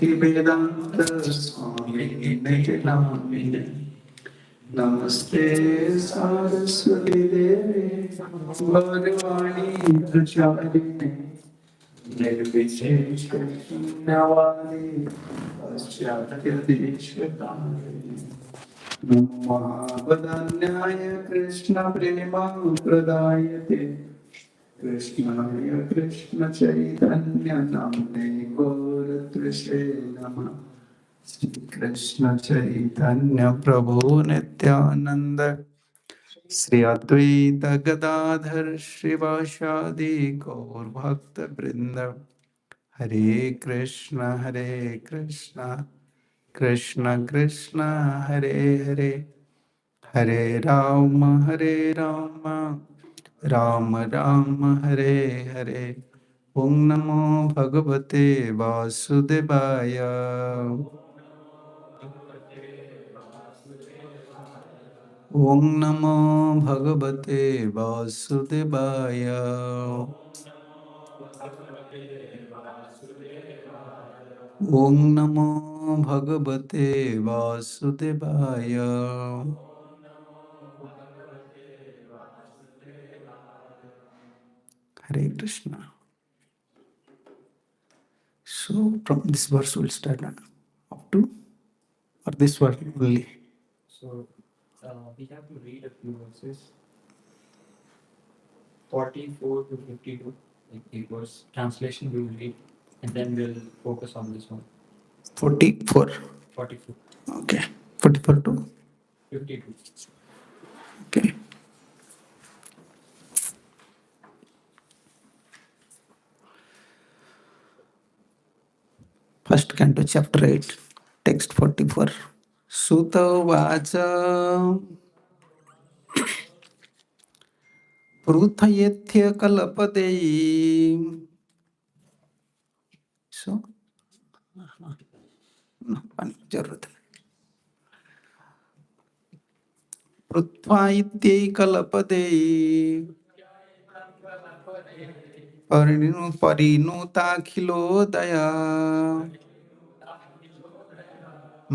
Vedanta Swami Nityanamine. Namaste Saraswati Devi Bhagavani Pracharine Nirvichesh Navani Paschatya Deshvatani Mahabadanyaya Krishna Prema Pradayate Krishnaya Krishna Chaitanya Namne Gauratrashe Namah Shri Krishna Chaitanya Prabhu Nityananda Sri Advaita Gadadhar Shivashadi Gaur Bhakta Vrinda Hare Krishna Krishna Krishna Hare Hare Hare Rama Rama Rama Hare Hare Om Namo Bhagavate Vasudevaya Om Namo Bhagavate Vasudevaya Om Namo Bhagavate Vasudevaya Hare Krishna. So from this verse we'll start up to or this verse only. So we have to read a few verses, 44 to 52. Like it was translation we will read, and then we'll focus on this one. 44. 44. Okay. 44 to 52. okay. First canto, chapter 8, text 44. Sutta vacha pruthayethya kalpadeyi. So, no, पानी की जरूरत है. पृथ्वाइत्यै कल्पदेयी परिणुताखिलोदया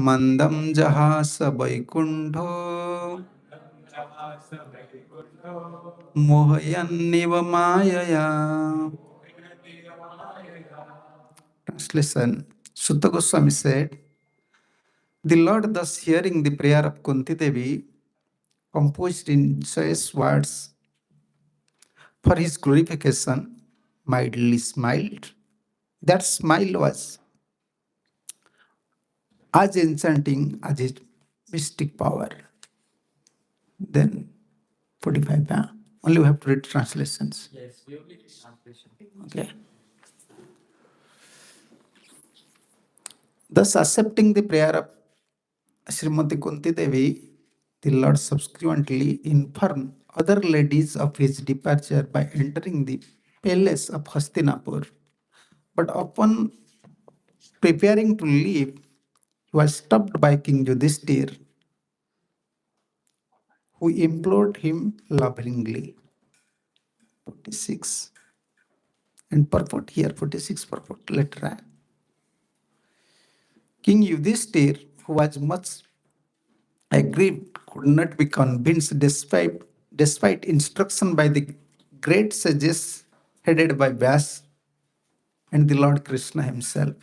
मंदम जहास वैकुंठो मोहयन्निव मायया. Translation. Sutta Goswami said, the Lord, thus hearing the prayer of Kunti Devi, composed in choice words for his glorification, mildly smiled. That smile was as enchanting as his mystic power. Then 45, huh? Only we have to read translations. Yes, we only read translation. Okay. Thus accepting the prayer of Srimati Kunti Devi, the Lord subsequently informed other ladies of his departure by entering the palace of Hastinapur. But upon preparing to leave, he was stopped by King Yudhishthir, who implored him lovingly. 46. And purport here, 46 purport, letter. King Yudhishthir, who was much aggrieved, could not be convinced despite instruction by the great sages headed by Vyas and the Lord Krishna himself,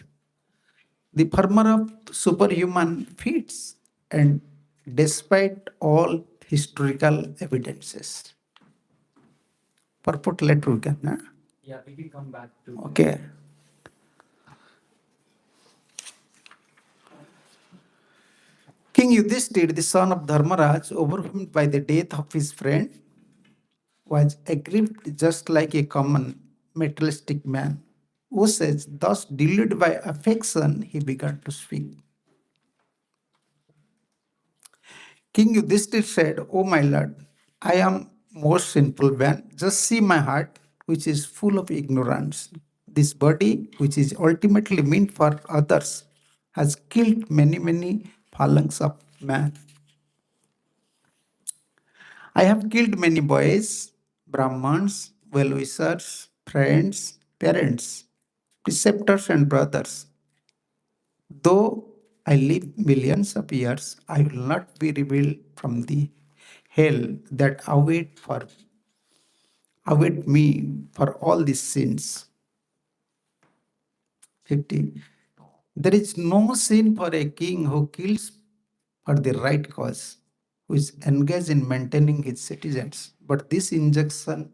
the farmer of superhuman feats, and despite all historical evidences. Purport letter we can, huh? Yeah, we can come back to. Okay. King Yudhishthir, the son of Dharmaraj, overwhelmed by the death of his friend, was aggrieved just like a common materialistic man, who says, thus deluded by affection, he began to speak. King Yudhishthir said, O my lord, I am most sinful man. Just see my heart, which is full of ignorance. This body, which is ultimately meant for others, has killed many phalanx of man. I have killed many boys, Brahmans, well-wishers, friends, parents, preceptors and brothers. Though I live millions of years, I will not be revealed from the hell that await me for all these sins. 50. There is no sin for a king who kills for the right cause, who is engaged in maintaining his citizens. But this injunction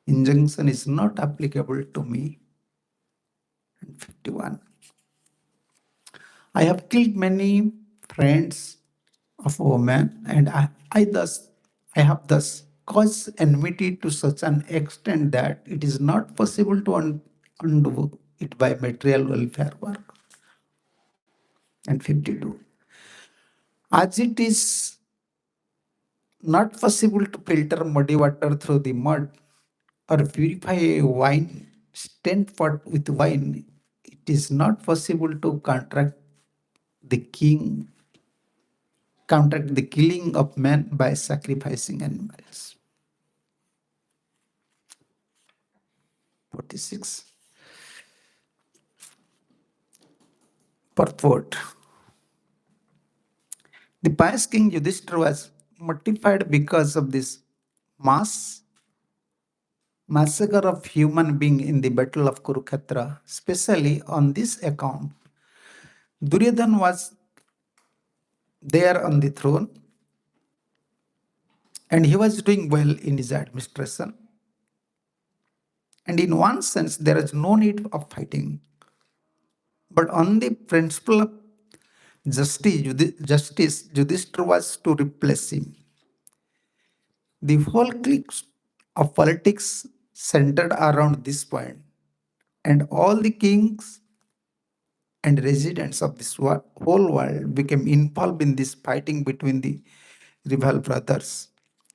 is not applicable to me. And 51. I have killed many friends of women, and I have thus caused enmity to such an extent that it is not possible to undo it by material welfare work. And 52. As it is not possible to filter muddy water through the mud or purify a wine stained pot with wine, it is not possible to the king counteract the killing of men by sacrificing animals. 46. Purport. The pious king Yudhishthira was mortified because of this mass massacre of human being in the battle of Kurukshetra. Especially on this account, Duryodhan was there on the throne and he was doing well in his administration. And in one sense, there is no need of fighting. But on the principle of justice, Yudhishthira was to replace him. The whole clique of politics centered around this point, and all the kings and residents of this whole world became involved in this fighting between the rival brothers.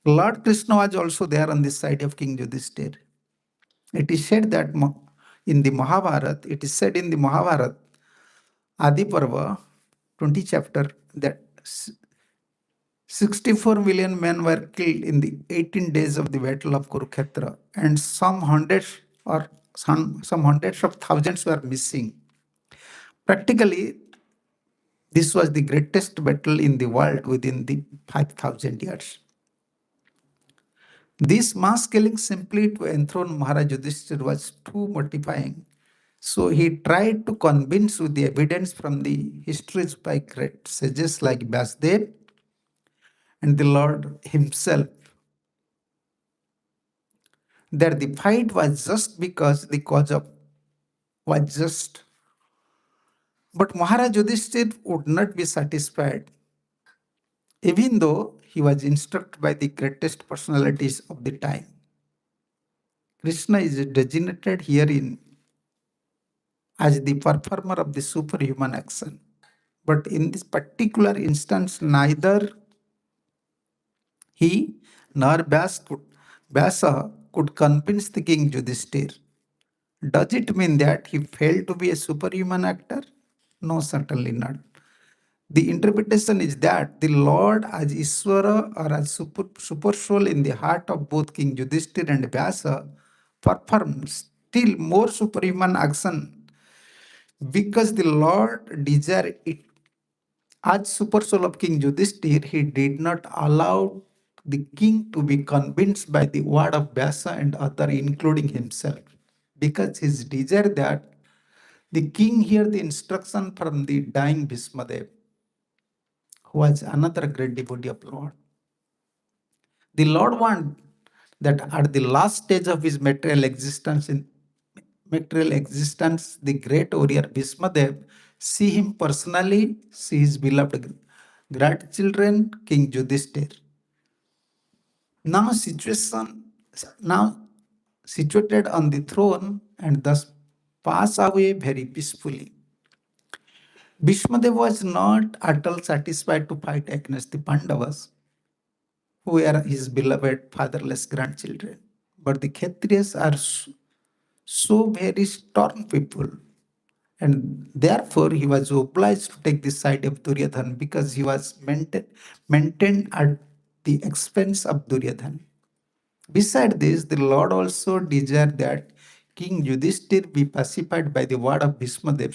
Lord Krishna was also there on the side of King Yudhishthir. It is said that in the Mahabharata, it is said in the Mahabharata, Adi Parva, 20 chapter, that 64 million men were killed in the 18 days of the Battle of Kurukshetra, and some hundreds of thousands were missing. Practically, this was the greatest battle in the world within the 5,000 years. This mass killing simply to enthrone Maharaj Yudhishthir was too mortifying. So he tried to convince with the evidence from the histories by great sages like Vyasdev and the Lord himself that the fight was just because the cause of was just. But Maharaj Yudhishthir would not be satisfied, even though he was instructed by the greatest personalities of the time. Krishna is designated herein as the performer of the superhuman action. But in this particular instance, neither he nor Vyasa could convince the king Yudhishthir. Does it mean that he failed to be a superhuman actor? No, certainly not. The interpretation is that the Lord as Ishvara or as super soul in the heart of both King Yudhishthir and Vyasa performs still more superhuman action because the Lord desired it. As super soul of King Yudhishthir, he did not allow the king to be convinced by the word of Vyasa and other, including himself, because his desire that the king hear the instruction from the dying Bhismadev, who was another great devotee of Lord. The Lord wanted that at the last stage of his material existence, the great warrior Bhismadev see him personally, see his beloved grandchildren, King Yudhishthir. Now now situated on the throne and thus pass away very peacefully. Bhishmadev was not at all satisfied to fight against the Pandavas, who were his beloved fatherless grandchildren. But the Kshatriyas are so very stern people, and therefore he was obliged to take the side of Duryodhan because he was maintained at the expense of Duryodhan. Beside this, the Lord also desired that King Yudhishthir be pacified by the word of Bhismadev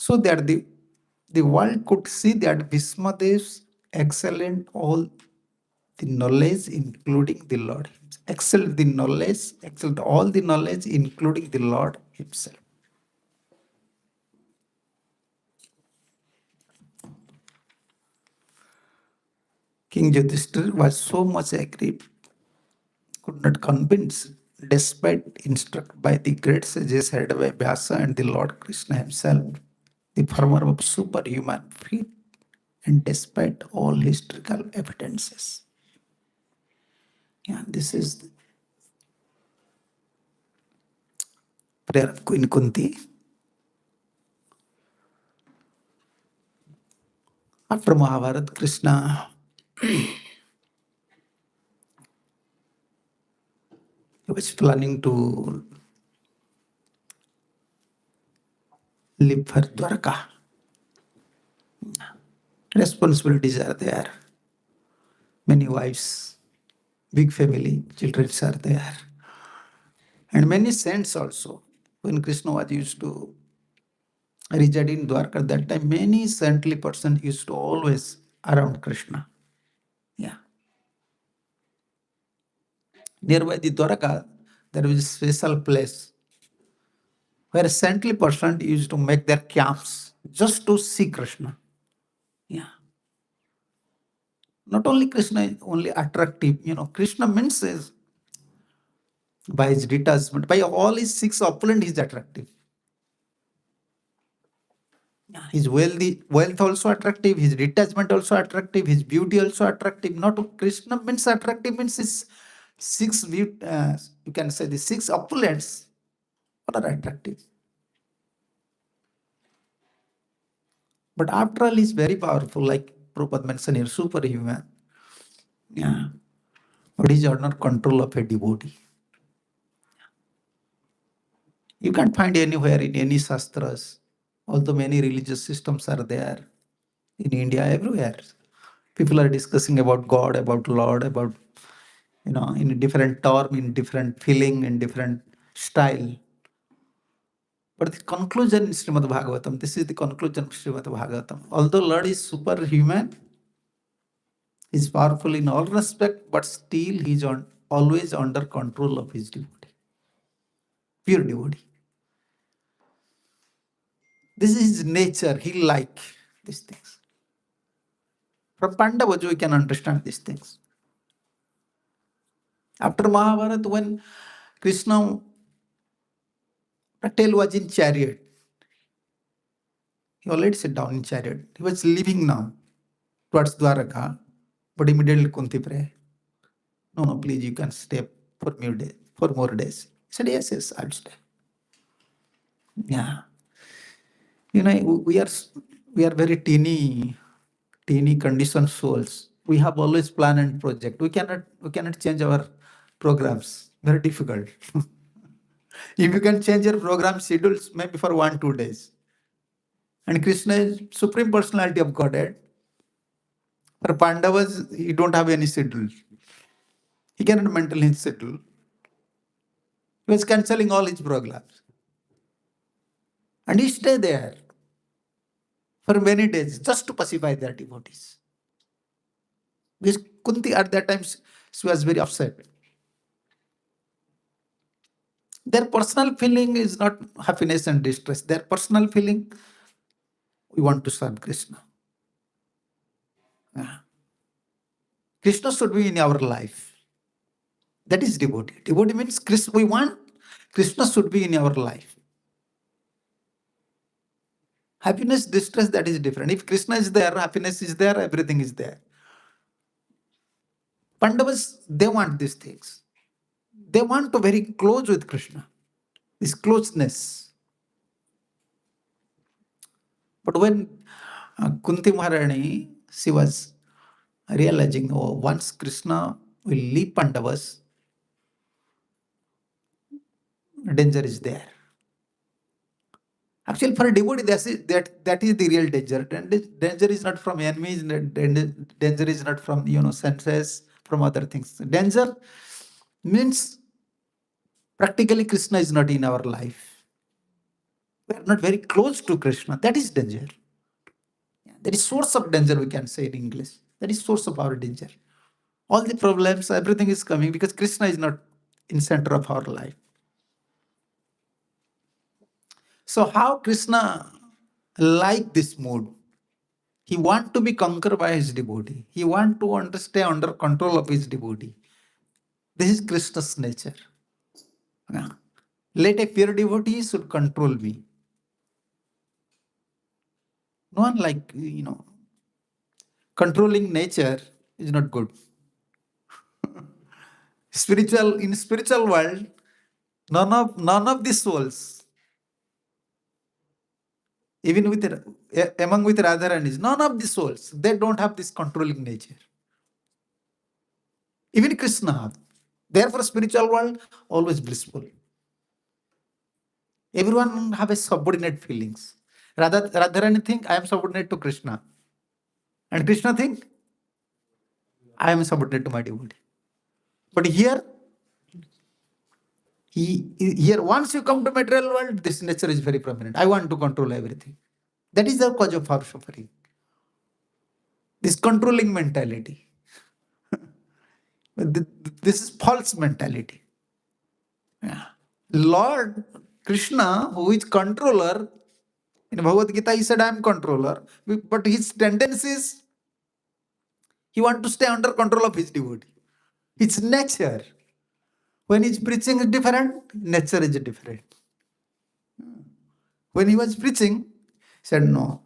so that the world could see that Bhismadev's excellent all the knowledge, including the Lord. Excelled the knowledge, excelled all the knowledge, including the Lord Himself. King Yudhishthira was so much aggrieved, could not convince, despite instructed by the great sages headed by Vyasa and the Lord Krishna himself, the former of superhuman feat, and despite all historical evidences. Yeah, this is the prayer of Queen Kunti. After Mahabharata, Krishna was planning to leave for Dwarka. Responsibilities are there. Many wives, big family, children are there. And many saints also. When Krishna was used to reside in Dwarka, that time many saintly persons used to always around Krishna. Yeah. Nearby the Dwarka, there was a special place where a saintly person used to make their camps just to see Krishna. Yeah. Not only Krishna is only attractive, Krishna means is by his detachment, by all his six opulent, he is attractive. Yeah, his wealth also attractive, his detachment also attractive, his beauty also attractive. Not Krishna means attractive means his six you can say the six opulents are attractive. But after all, he's very powerful, like Prabhupada mentioned here, superhuman. Yeah. But he's under control of a devotee. You can't find anywhere in any shastras, although many religious systems are there in India, everywhere. People are discussing about God, about Lord, about, in a different term, in different feeling, in different style. But the conclusion in Srimad Bhagavatam, this is the conclusion of Srimad Bhagavatam. Although Lord is superhuman, is powerful in all respect, but still he is always under control of his devotee, pure devotee. This is his nature. He like these things. From Pandavas, we can understand these things. After Mahabharata, when Krishna Patel was in chariot, he already sat down in chariot. He was leaving now towards Dwaraka, but immediately Kunti prayed, no, please, you can stay for more days. He said, yes, I'll stay. Yeah. We are very teeny conditioned souls. We have always plan and project. We cannot change our programs. Very difficult. If you can change your program schedules, maybe for 1-2 days. And Krishna is supreme personality of Godhead. For Pandavas, he don't have any schedule. He cannot maintain his schedule. He was cancelling all his programs. And he stayed there for many days just to pacify their devotees. Because Kunti at that time, she was very upset. Their personal feeling is not happiness and distress. Their personal feeling, we want to serve Krishna. Yeah. Krishna should be in our life. That is devotee. Devotee means we want Krishna should be in our life. Happiness, distress, that is different. If Krishna is there, happiness is there, everything is there. Pandavas, they want these things. They want to very close with Krishna. This closeness. But when Kunti Maharani, she was realizing, oh, once Krishna will leave Pandavas, danger is there. Actually, for a devotee, that is the real danger. Danger is not from enemies. Danger is not from senses, from other things. Danger means practically Krishna is not in our life. We are not very close to Krishna. That is danger. Yeah, that is source of danger, we can say in English. That is source of our danger. All the problems, everything is coming because Krishna is not in center of our life. So how Krishna like this mood? He want to be conquered by his devotee. He want to stay under control of his devotee. This is Krishna's nature. Yeah. Let a pure devotee should control me. No one like, controlling nature is not good. In spiritual world, none of the souls, even with among with Radharanis, none of the souls, they don't have this controlling nature. Even Krishna have. Therefore, spiritual world always blissful. Everyone have a subordinate feelings. Radharani think I am subordinate to Krishna, and Krishna think I am subordinate to my devotee. But here once you come to material world, this nature is very prominent. I want to control everything. That is the cause of our suffering. This controlling mentality. This is false mentality. Yeah. Lord Krishna, who is controller, in Bhagavad Gita, he said, I am controller. But his tendencies, he want to stay under control of his devotee. It's nature. When he's preaching is different, nature is different. When he was preaching, he said, no.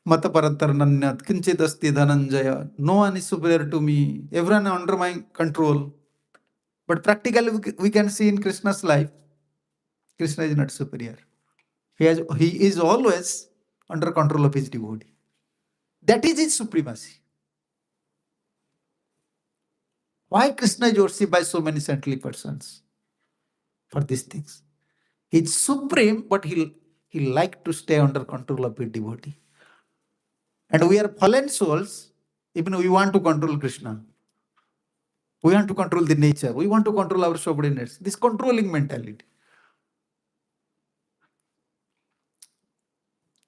Mata paratar nanyat, kinchit asti dhananjaya. No one is superior to me. Everyone under my control. But practically, we can see in Krishna's life, Krishna is not superior. He is always under control of his devotee. That is his supremacy. Why Krishna is worshipped by so many saintly persons? For these things. He's supreme, but he like to stay under control of his devotee. And we are fallen souls, even we want to control Krishna. We want to control the nature. We want to control our subordinates. This controlling mentality.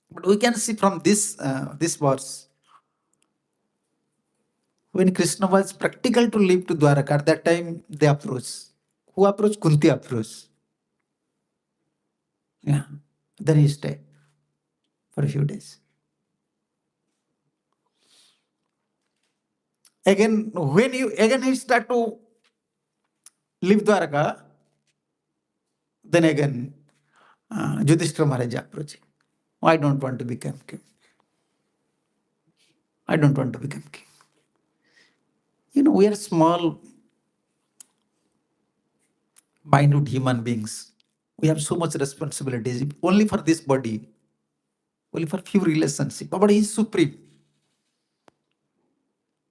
But we can see from this verse, when Krishna was practical to leave to Dwaraka, at that time they approached. Who approached? Kunti approached. Yeah. Then he stayed for a few days. Again, when he start to leave Dwaraka, then again Yudhishthira Maharaj approaching. I don't want to become king. I don't want to become king. We are small, minute human beings. We have so much responsibilities only for this body, only for few relationships. But he is supreme.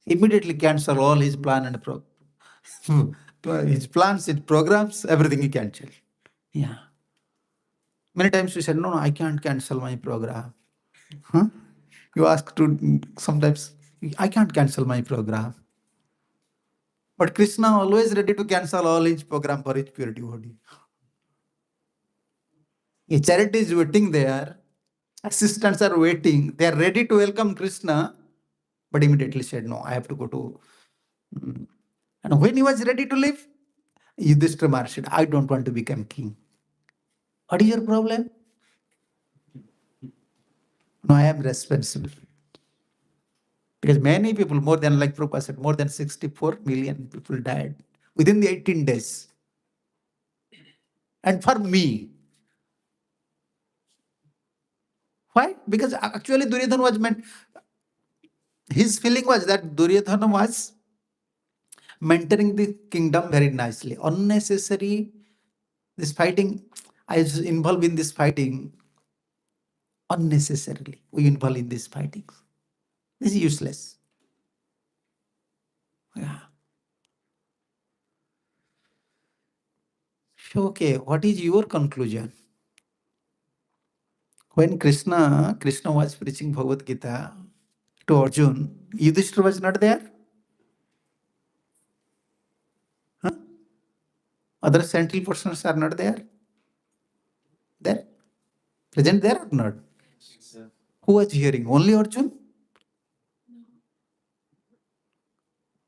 Immediately cancel all his plan and his plans, his programs, everything he cancel. Yeah. Many times we said, no, I can't cancel my program. Huh? You ask to sometimes, I can't cancel my program. But Krishna always ready to cancel all his program for his pure devotee. A charity is waiting there. Assistants are waiting. They are ready to welcome Krishna, but immediately said, no, I have to go to. And when he was ready to leave, Yudhishthira Maharaj said, I don't want to become king. What is your problem? No, I am responsible. Because many people, more than, like Prabhupada said, more than 64 million people died within the 18 days. And for me, why? Because actually Duryodhana was meant, his feeling was that Duryodhana was maintaining the kingdom very nicely. Unnecessary, this fighting, I was involved in this fighting unnecessarily. We involve in these fightings. This is useless. Yeah. So, okay, what is your conclusion? When Krishna was preaching Bhagavad Gita to Arjun, Yudhishthira was not there? Huh? Other saintly persons are not there? There? Present there or not? Who was hearing? Only Arjun?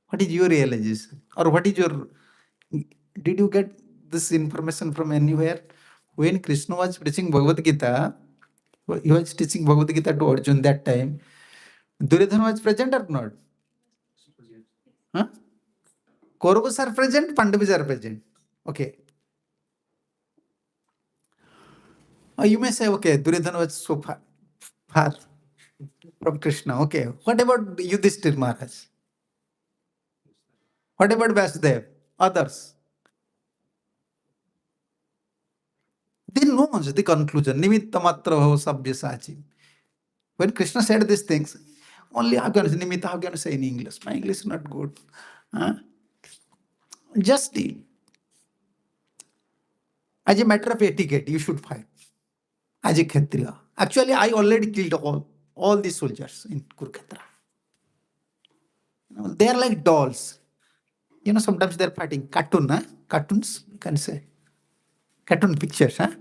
What is your realization? Or what is your. Did you get this information from anywhere? When Krishna was preaching Bhagavad Gita, he was teaching Bhagavad Gita to Arjun that time. Duryodhana was present or not? Huh? Kauravas are present, Pandavas are present. Okay. You may say, okay, Duryodhana was so far from Krishna. Okay. What about Yudhishthir Maharaj? What about Vasudev? Others? They know the conclusion. Nimitta matra bhava sabya sachi. When Krishna said these things, only how can I say nimitta, how can I say in English? My English is not good. Huh? Just as a matter of etiquette, you should fight. As a Kshatriya. Actually, I already killed all these soldiers in Kurukshetra. They are like dolls. Sometimes they're fighting cartoon, huh? Cartoons, you can say. Cartoon pictures, huh?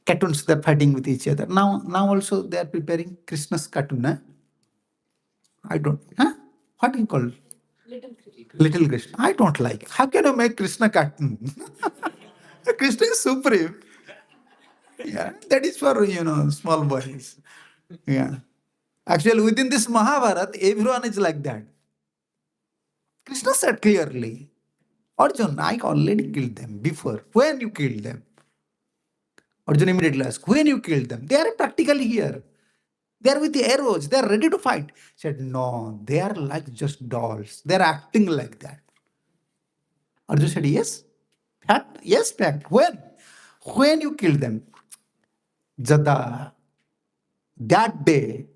Cartoons, they're fighting with each other. Now also they are preparing Krishna's cartoon, huh? I don't, huh? What do you call? Little Krishna. I don't like. How can you make Krishna cartoon? Krishna is supreme. Yeah, that is for, small boys. Yeah. Actually, within this Mahabharata, everyone is like that. Krishna said clearly, Arjun, I already killed them before. When you killed them? Arjun immediately asked, when you killed them? They are practically here. They are with the arrows. They are ready to fight. He said, no, they are like just dolls. They are acting like that. Arjun said, yes. Fact? Yes, fact. When? When you killed them? Jada. That day,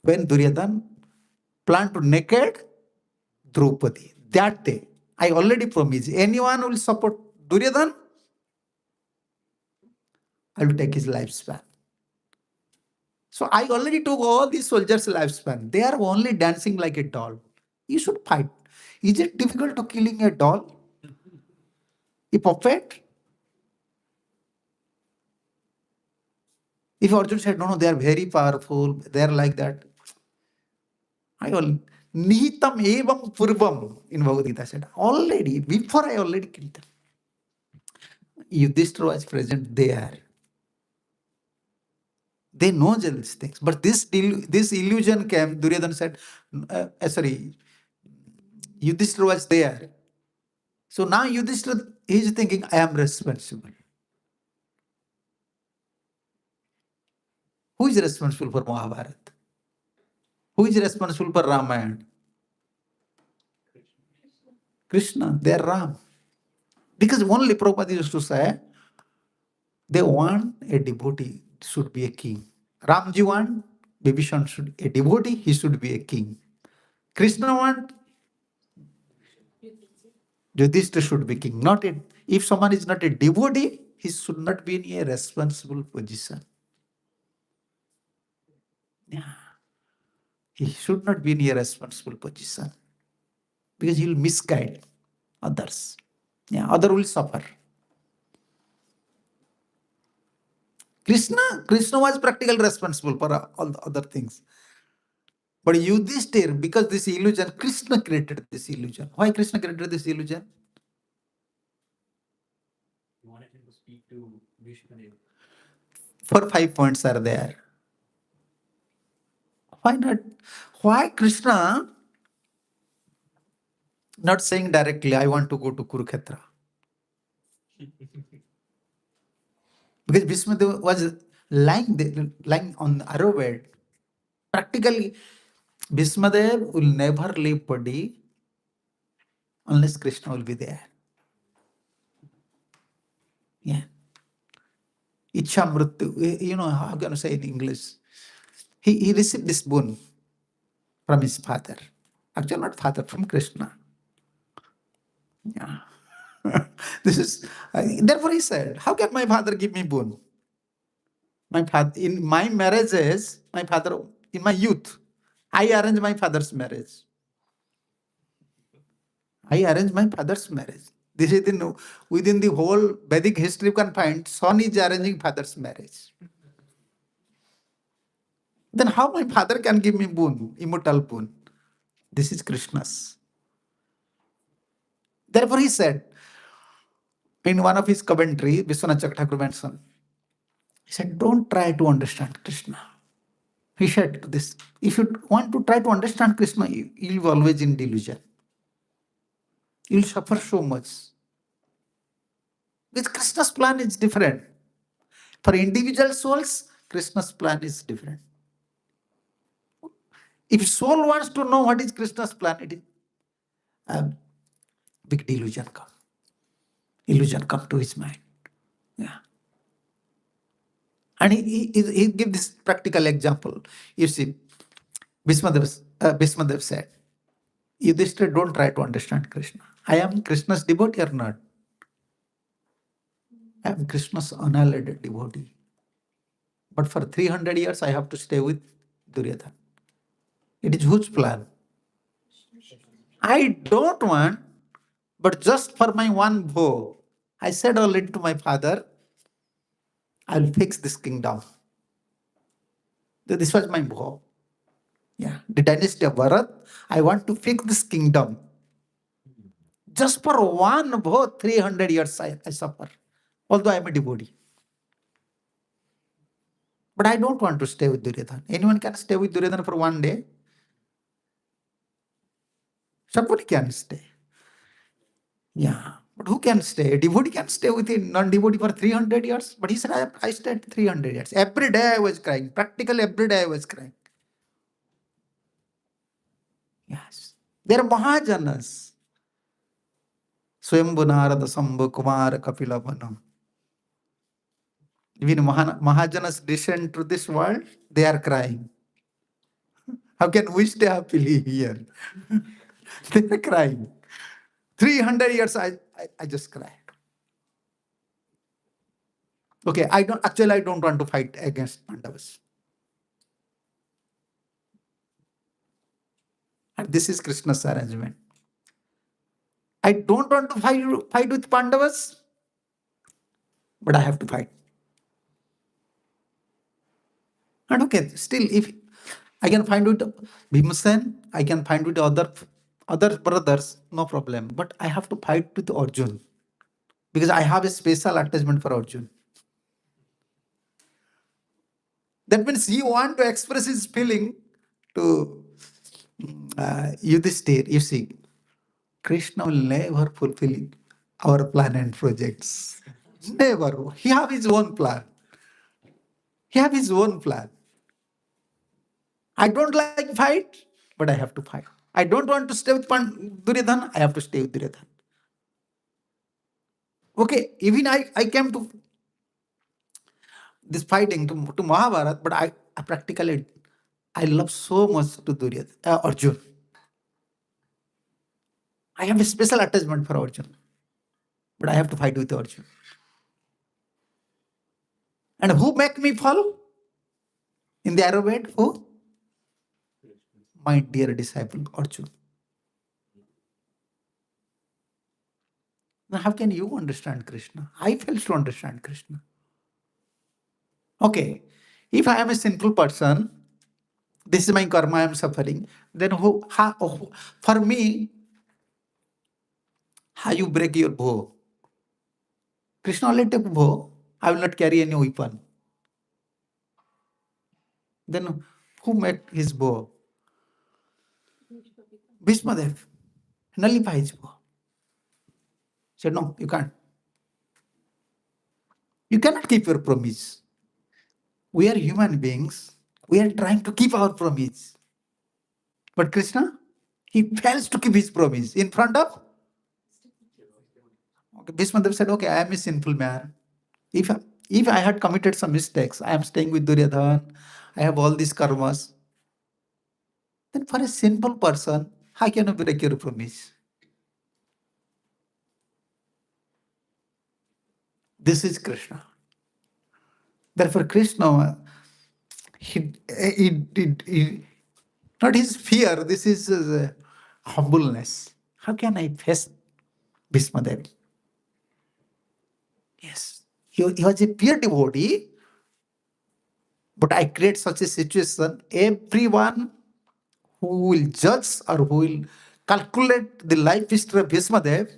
when Duryodhan planned to naked Draupadi. That day, I already promised, anyone who will support Duryodhan, I will take his lifespan. So I already took all these soldiers' lifespan. They are only dancing like a doll. You should fight. Is it difficult to killing a doll? A puppet? If Arjun said, no, they are very powerful, they are like that. I will Nihitam evam purvam in Bhagavad Gita said, already, before I already killed them. Yudhishthira was present there. They know these things. But this illusion came, Duryodhana said, sorry, Yudhishthira was there. So now Yudhishthira is thinking, I am responsible. Who is responsible for Mahabharata? Who is responsible for Ramayana? Krishna, they are Ram. Because only Prabhupada used to say, they want a devotee should be a king. Ramji want Vibhishan should a devotee, he should be a king. Krishna want Yudhishthira should be king. Not a, if someone is not a devotee, he should not be in a responsible position. Yeah. He should not be in a responsible position because he will misguide others. Yeah, other will suffer. Krishna was practically responsible for all the other things. But Yudhishthira, because this illusion, Krishna created this illusion. Why Krishna created this illusion? You wanted him to speak to Bhishma. 4 5 points are there. Why not? Why Krishna not saying directly, I want to go to Kurukshetra? Because Bhishma was lying on the arrow bed. Practically, Bhishmadev will never leave body unless Krishna will be there. Yeah. Ichha mrityu, how can I say in English? He received this boon from his father. Actually, not father, from Krishna. Yeah. This is, therefore he said, how can my father give me boon? My father, in my marriages, my father, in my youth, I arranged my father's marriage. I arranged my father's marriage. This is within the whole Vedic history you can find son is arranging father's marriage. Then how my father can give me boon, immortal boon? This is Krishna's. Therefore he said in one of his commentary, Vishwanath Chakravarti mentioned, he said, don't try to understand Krishna. He said this, if you want to try to understand Krishna, you'll be always in delusion. You'll suffer so much. Because Krishna's plan is different. For individual souls, Krishna's plan is different. If soul wants to know what is Krishna's plan, it is a big delusion come. Illusion come to his mind. Yeah. And he give this practical example. You see, Bhismadev said, Yudhishthira, don't try to understand Krishna. I am Krishna's devotee or not? I am Krishna's unallied devotee. But for 300 years, I have to stay with Duryodhana. It is whose plan? I don't want, but just for my one vow, I said already to my father, I'll fix this kingdom. This was my vow. Yeah, the dynasty of Bharat, I want to fix this kingdom. Just for one vow, 300 years I suffer, although I am a devotee. But I don't want to stay with Duryodhana. Anyone can stay with Duryodhana for one day? Somebody can stay. Yeah. But who can stay? A devotee can stay with a non-devotee for 300 years. But he said, I stayed 300 years. Every day I was crying. Practically every day I was crying. Yes. They are Mahajanas. Swayambhu Narada Sambhu Kumara Kapila Vanam. When Mahajanas descend to this world, they are crying. How can we stay happily here? They are crying. 300 years I just cried. Okay, I don't want to fight against Pandavas. And this is Krishna's arrangement. I don't want to fight with Pandavas, but I have to fight. And okay, still if I can find with Bhimsen, I can find with other brothers, no problem. But I have to fight with Arjun because I have a special attachment for Arjun. That means he want to express his feeling to Yudhishthir. You see, Krishna will never fulfill our plan and projects. Never. He have his own plan. He have his own plan. I don't like fight, but I have to fight. I don't want to stay with Duryodhana, I have to stay with Duryodhana. Okay, even I came to this fighting to Mahabharata, but I practically I love so much to Duryodhana, Arjun. I have a special attachment for Arjun, but I have to fight with Arjun. And who make me fall in the arrow bed? Who? My dear disciple Arjun. Now, how can you understand Krishna? I fail to understand Krishna. Okay, if I am a sinful person, this is my karma I am suffering, then for me, how you break your bow? Krishna only took bow, I will not carry any weapon. Then who made his bow? Bhishmadev. Nullify his bow. Said, no, you can't. You cannot keep your promise. We are human beings. We are trying to keep our promise. But Krishna, he fails to keep his promise in front of. Okay, Bhishmadev said, okay, I am a sinful man. If I had committed some mistakes, I am staying with Duryodhana, I have all these karmas, then for a sinful person, how can you break your promise? This is Krishna. Therefore, Krishna, not his fear, this is humbleness. How can I face Bhishmadev? Yes. He was a pure devotee, but I create such a situation, everyone who will judge or who will calculate the life history of Bhismadev,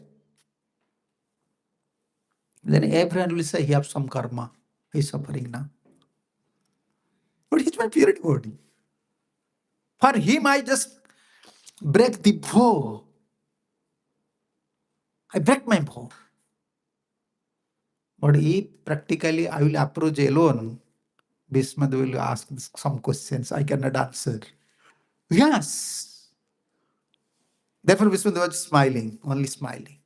then everyone will say he has some karma. He's suffering now. But he's my pure devotee. For him, I just break the vow. I break my vow. But if practically I will approach alone, Bhismadev will ask some questions I cannot answer. Yes. Therefore, Vishnudev was smiling, only smiling.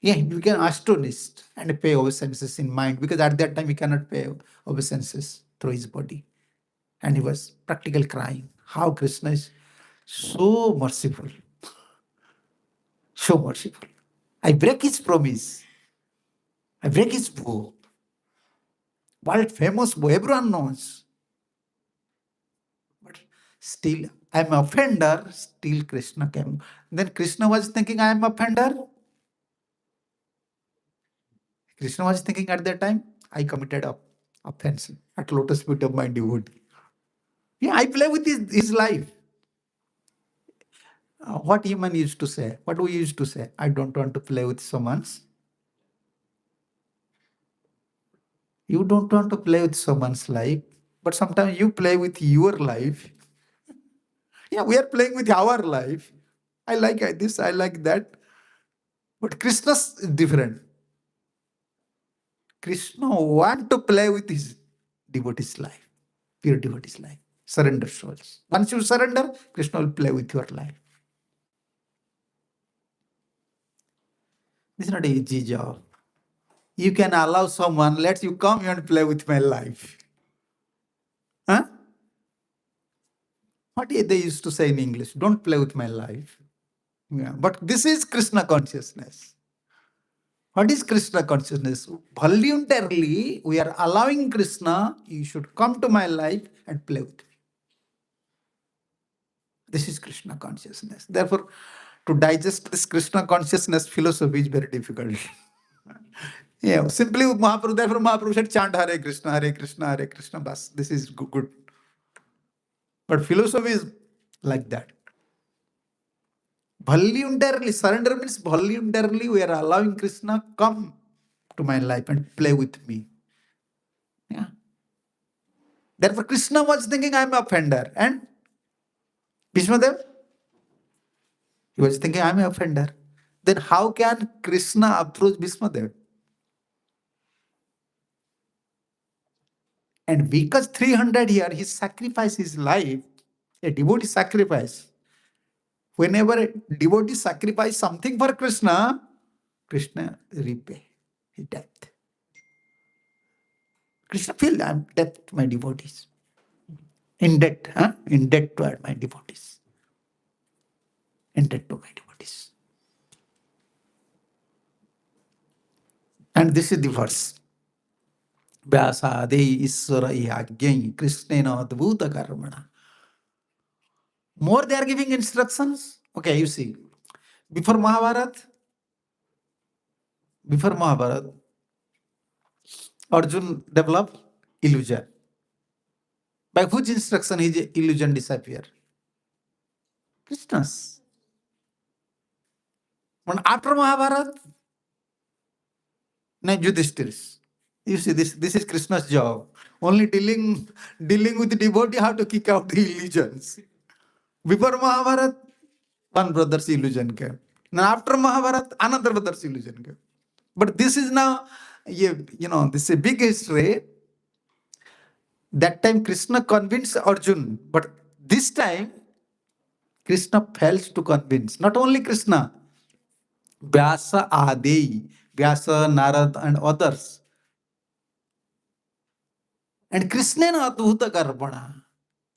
Yeah, you can astonish and pay obeisances in mind because at that time he cannot pay obeisances through his body. And he was practically crying. How Krishna is so merciful, so merciful. I break his promise, I break his vow. World famous vow, everyone knows. But still, I'm offender, still Krishna came. Then Krishna was thinking, I am offender. Krishna was thinking at that time, I committed offense at lotus feet of my devotee. Yeah, I play with his life. What human used to say? What we used to say? I don't want to play with someone's. You don't want to play with someone's life, but sometimes you play with your life. Yeah, we are playing with our life. I like this, I like that. But Krishna's is different. Krishna want to play with his devotee's life, pure devotee's life. Surrender souls. Once you surrender, Krishna will play with your life. This is not an easy job. You can allow someone, let you come and play with my life. Huh? What they used to say in English? Don't play with my life. Yeah. But this is Krishna consciousness. What is Krishna consciousness? Voluntarily, we are allowing Krishna, you should come to my life and play with me. This is Krishna consciousness. Therefore, to digest this Krishna consciousness philosophy is very difficult. Yeah, simply Mahaprabhu, therefore Mahaprabhu said chant Hare Krishna, Hare Krishna, Hare Krishna, bas. This is good. But philosophy is like that. Voluntarily, surrender means voluntarily we are allowing Krishna come to my life and play with me. Yeah. Therefore, Krishna was thinking I am offender. And Bhishmadev, he was thinking I am an offender. Then how can Krishna approach Bhishmadev? And because 300 here, he sacrificed his life, a devotee sacrifice. Whenever a devotee sacrifice something for Krishna, Krishna repay his debt. Krishna feel I am debt to my devotees. In debt, huh? In debt to my devotees. In debt to my devotees. And this is the verse. Vyasade Iswara Yagyai Krishnena Adbhuta Karmana. More they are giving instructions. Okay, you see. Before Mahabharat, Arjun developed illusion. By whose instruction his illusion disappear? Krishna's. But after Mahabharat, now Yudhishthir's. You see, this is Krishna's job. Only dealing with the devotee, how to kick out the illusions. Before Mahabharat, one brother's illusion came. Now after Mahabharat, another brother's illusion came. But this is now, this is a big history. That time Krishna convinced Arjun, but this time Krishna fails to convince. Not only Krishna, Vyasa Adi, Vyasa, Narad, and others. And Krishna Adhuta Garbhana.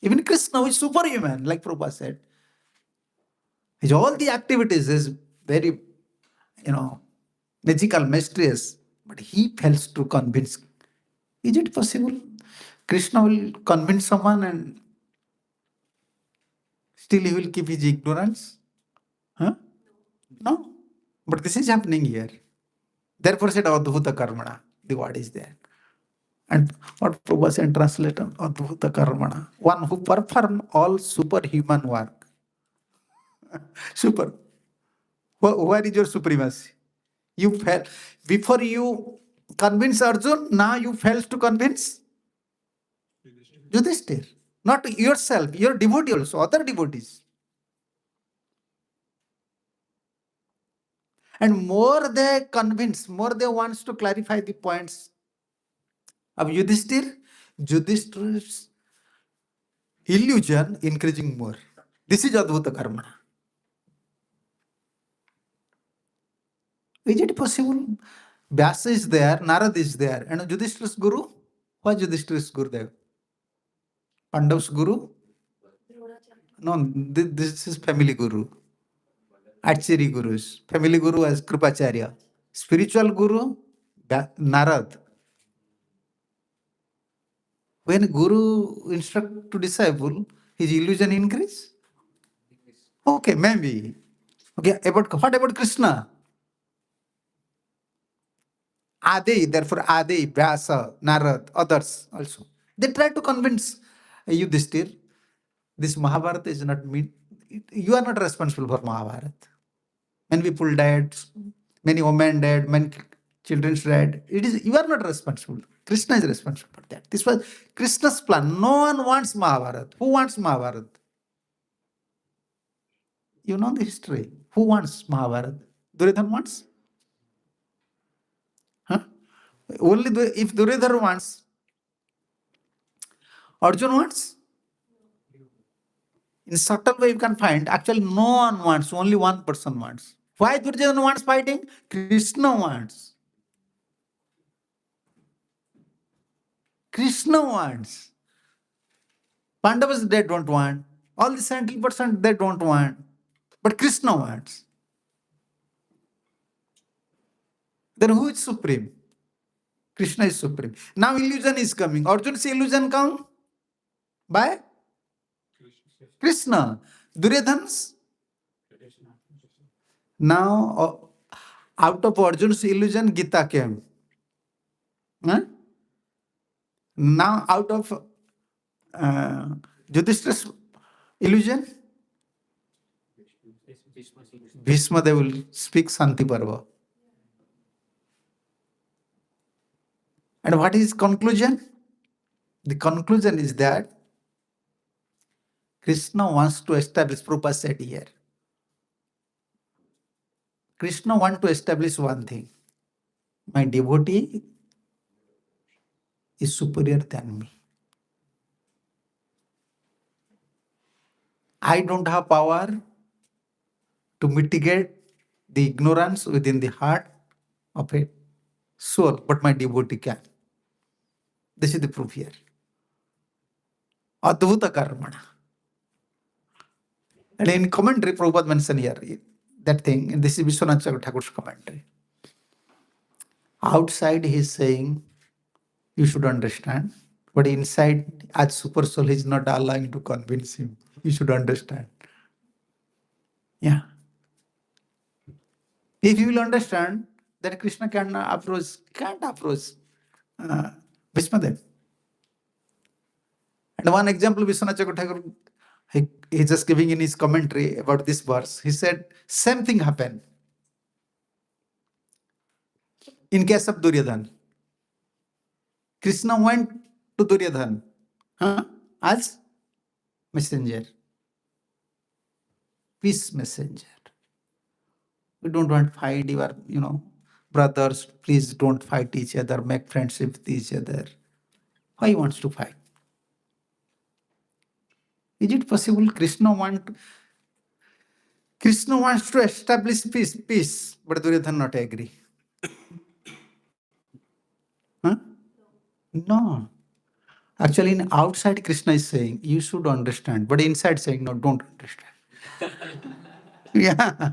Even Krishna is superhuman, like Prabhupada said. His all the activities is very, magical, mysterious, but he fails to convince. Is it possible? Krishna will convince someone and still he will keep his ignorance? Huh? No. But this is happening here. Therefore said Adhuta Karmana, the word is there. And what Prabhupada said translate Adhuta Karmana, one who perform all superhuman work. Super. Where is your supremacy? You fail. Before you convince Arjun, now you fail to convince Yudhishthir. Not yourself, your devotee also, other devotees. And more they convince, more they wants to clarify the points of Yudhishthir, Yudhishthir's illusion increasing more. This is Adhuta Karma. Is it possible? Vyasa is there, Narad is there, and Yudhishthir's Guru? What Yudhishthir's Gurudev? Pandav's Guru? No, this is family Guru. Archery Gurus. Family Guru as Kripacharya. Spiritual Guru, Narad. When Guru instruct to disciple, his illusion increase? Okay, maybe. Okay, what about Krishna? Adi, therefore Adi, Vyasa, Narad, others also. They try to convince Yudhishthir, this Mahabharata is not mean. You are not responsible for Mahabharata. Many people died, many women died, many children died. It is you are not responsible. Krishna is responsible for that. This was Krishna's plan. No one wants Mahabharata. Who wants Mahabharata? You know the history. Who wants Mahabharata? Duryodhana wants? Huh? Only if Duryodhana wants, Arjuna wants? In subtle way you can find, actually no one wants, only one person wants. Why Duryodhana wants fighting? Krishna wants. Krishna wants. Pandavas they don't want. All the 70% they don't want. But Krishna wants. Then who is supreme? Krishna is supreme. Now illusion is coming. Arjuna's illusion come by Krishna. Duryodhana's. Now out of Arjuna's illusion, Gita came. Huh? Now out of Yudhishthira's illusion, Bhishma they will speak Santi Parva. And what is conclusion? The conclusion is that Krishna wants to establish, Prabhupada said here. Krishna wants to establish one thing. My devotee is superior than me. I don't have power to mitigate the ignorance within the heart of a soul, but my devotee can. This is the proof here. Adhuta Karmana. And in commentary, Prabhupada mentioned here that thing, and this is Vishwanath Thakur's commentary. Outside he is saying, you should understand, but inside, as super soul, he is not allowing to convince him. You should understand. Yeah. If you will understand, then Krishna can't approach Bhishmadev. And one example, Vishwanath Thakur, he just giving in his commentary about this verse. He said, same thing happened in case of Duryodhana. Krishna went to Duryodhana as messenger, peace messenger. We don't want to fight your, brothers. Please don't fight each other. Make friendship with each other. Why he wants to fight? Is it possible Krishna wants to establish peace, but Duryodhana not agree? Huh? No. Actually, in outside Krishna is saying, you should understand, but inside saying, no, don't understand. Yeah.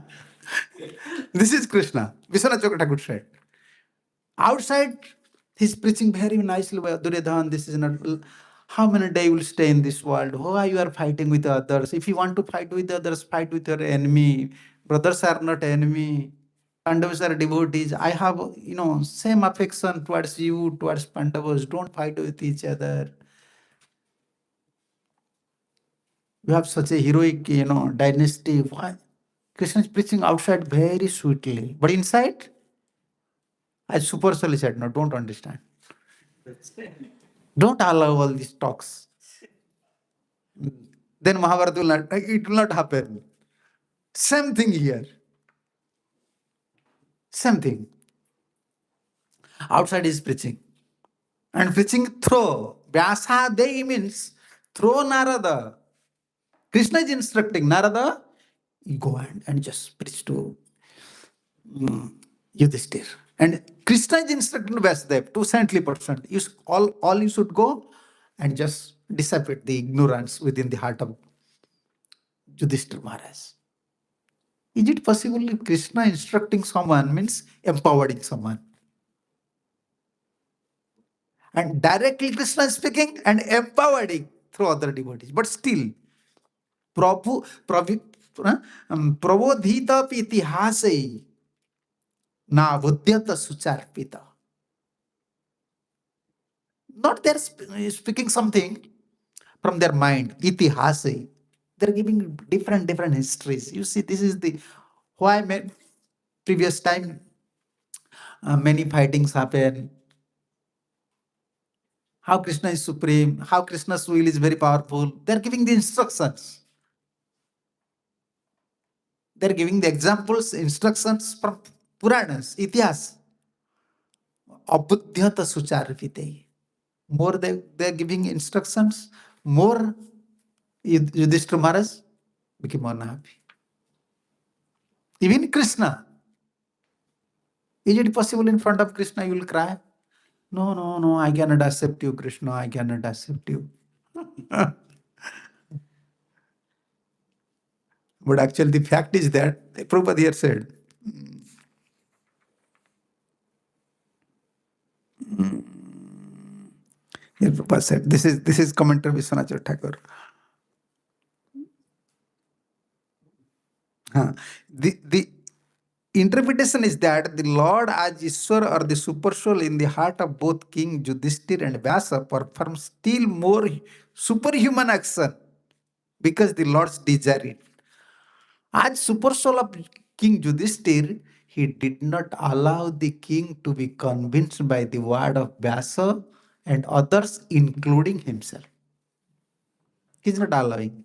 This is Krishna. Vishwanath Thakur said. Outside, he's preaching very nicely. Duryodhana, this is not. How many days you will stay in this world? Why you are fighting with others? If you want to fight with others, fight with your enemy. Brothers are not enemy. Pandavas are devotees. I have, same affection towards you, towards Pandavas. Don't fight with each other. You have such a heroic, dynasty. Why? Krishna is preaching outside very sweetly, but inside, I superficially said, no, don't understand. Don't allow all these talks. Then Mahabharata will not, it will not happen. Same thing here. Same thing. Outside is preaching. And preaching through. Vyasa Dehi means through Narada. Krishna is instructing Narada, you go and just preach to Yudhishthir. And Krishna is instructing Vasudev to saintly person. All you should go and just dissipate the ignorance within the heart of Yudhishthir Maharaj. Is it possible if Krishna instructing someone means empowering someone? And directly Krishna is speaking and empowering through other devotees. But still, Prabhu, Prabhu, Prabodhita itihase na vudyata sucharpita. Not they're speaking something from their mind, itihase. They're giving different histories. You see, this is the why previous time many fightings happen. How Krishna is supreme, how Krishna's will is very powerful. They're giving the instructions. They're giving the examples, instructions from Puranas, Itihas. Abudhyata sucharvite. More they're giving instructions, more Yudhishthira Maharaj became more happy. Even Krishna. Is it possible in front of Krishna you will cry? No, no, no, I cannot accept you, Krishna, I cannot accept you. But actually the fact is that, Prabhupada here said, here Prabhupada said, this is commentary Vishwanath Thakur. The interpretation is that the Lord as Ishwar or the super soul in the heart of both King Yudhishthir and Vyasa performs still more superhuman action because the Lord's desire it. As super soul of King Yudhishthir, he did not allow the king to be convinced by the word of Vyasa and others, including himself. He's not allowing.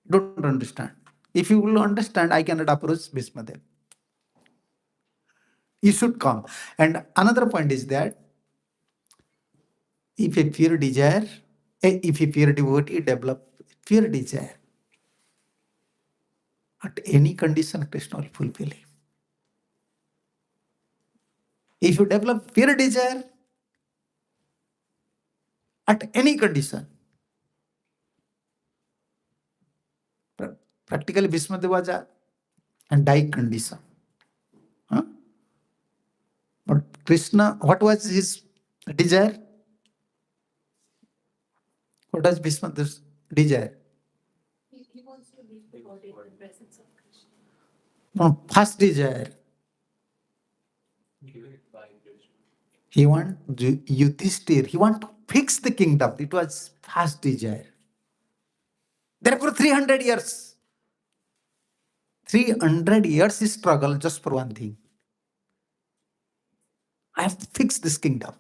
Don't understand. If you will understand, I cannot approach Bhismadev. You should come. And another point is that if a pure desire, if a pure devotee develop pure desire, at any condition, Krishna will fulfill him. If you develop pure desire, at any condition, practically Bhismadeva was and die condition. Huh? But Krishna, what was his desire? What was Bhismadeva's desire? He wants to leave the body in the presence of Krishna. No, first desire. Give it by Krishna. He want Yudhishthir. He want to fix the kingdom. It was first desire. Therefore, 300 years. 300 years is struggle just for one thing. I have to fix this kingdom.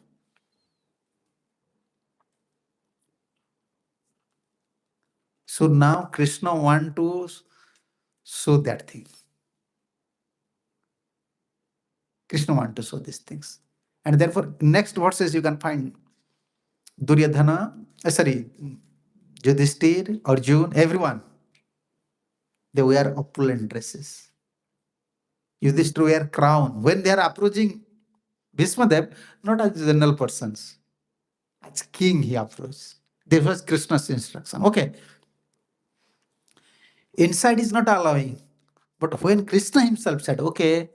So now Krishna want to show that thing. Krishna want to show these things. And therefore, next verses you can find Duryodhana, Yudhishthir, Arjun, everyone. They wear opulent dresses. Yudhishthira wear crown. When they are approaching Bhismadev, not as general persons, as king he approached. This was Krishna's instruction. Okay. Inside is not allowing. But when Krishna himself said, okay,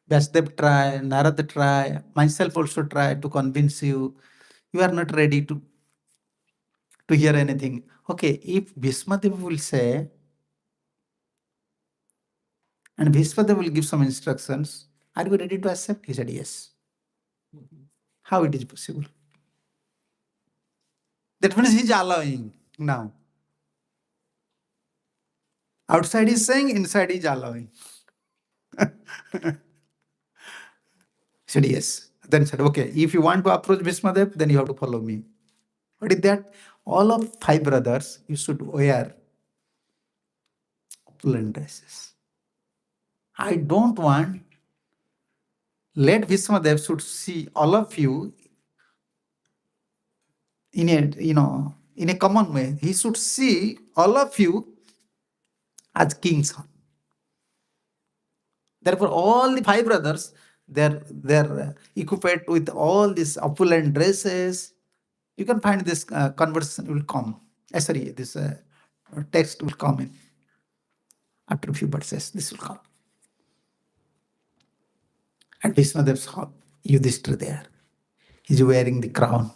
Vasudev try, Narada try, myself also try to convince you, you are not ready to hear anything. Okay, if Bhismadev will say, And Bhishmadev will give some instructions. Are you ready to accept? He said, yes. How it is possible? That means he's allowing now. Outside is saying, inside is allowing. He said, yes. Then said, okay, if you want to approach Bhishmadev, then you have to follow me. What is that? All of 5 brothers, you should wear woolen dresses. I don't want, let Bhishmadev should see all of you in a, in a common way. He should see all of you as kings. Therefore, all the 5 brothers, they're equipped with all these opulent dresses. You can find this conversation will come. Sorry, this text will come in after a few verses. This will come. And Vishnudev saw Yudhishthira there. He's wearing the crown.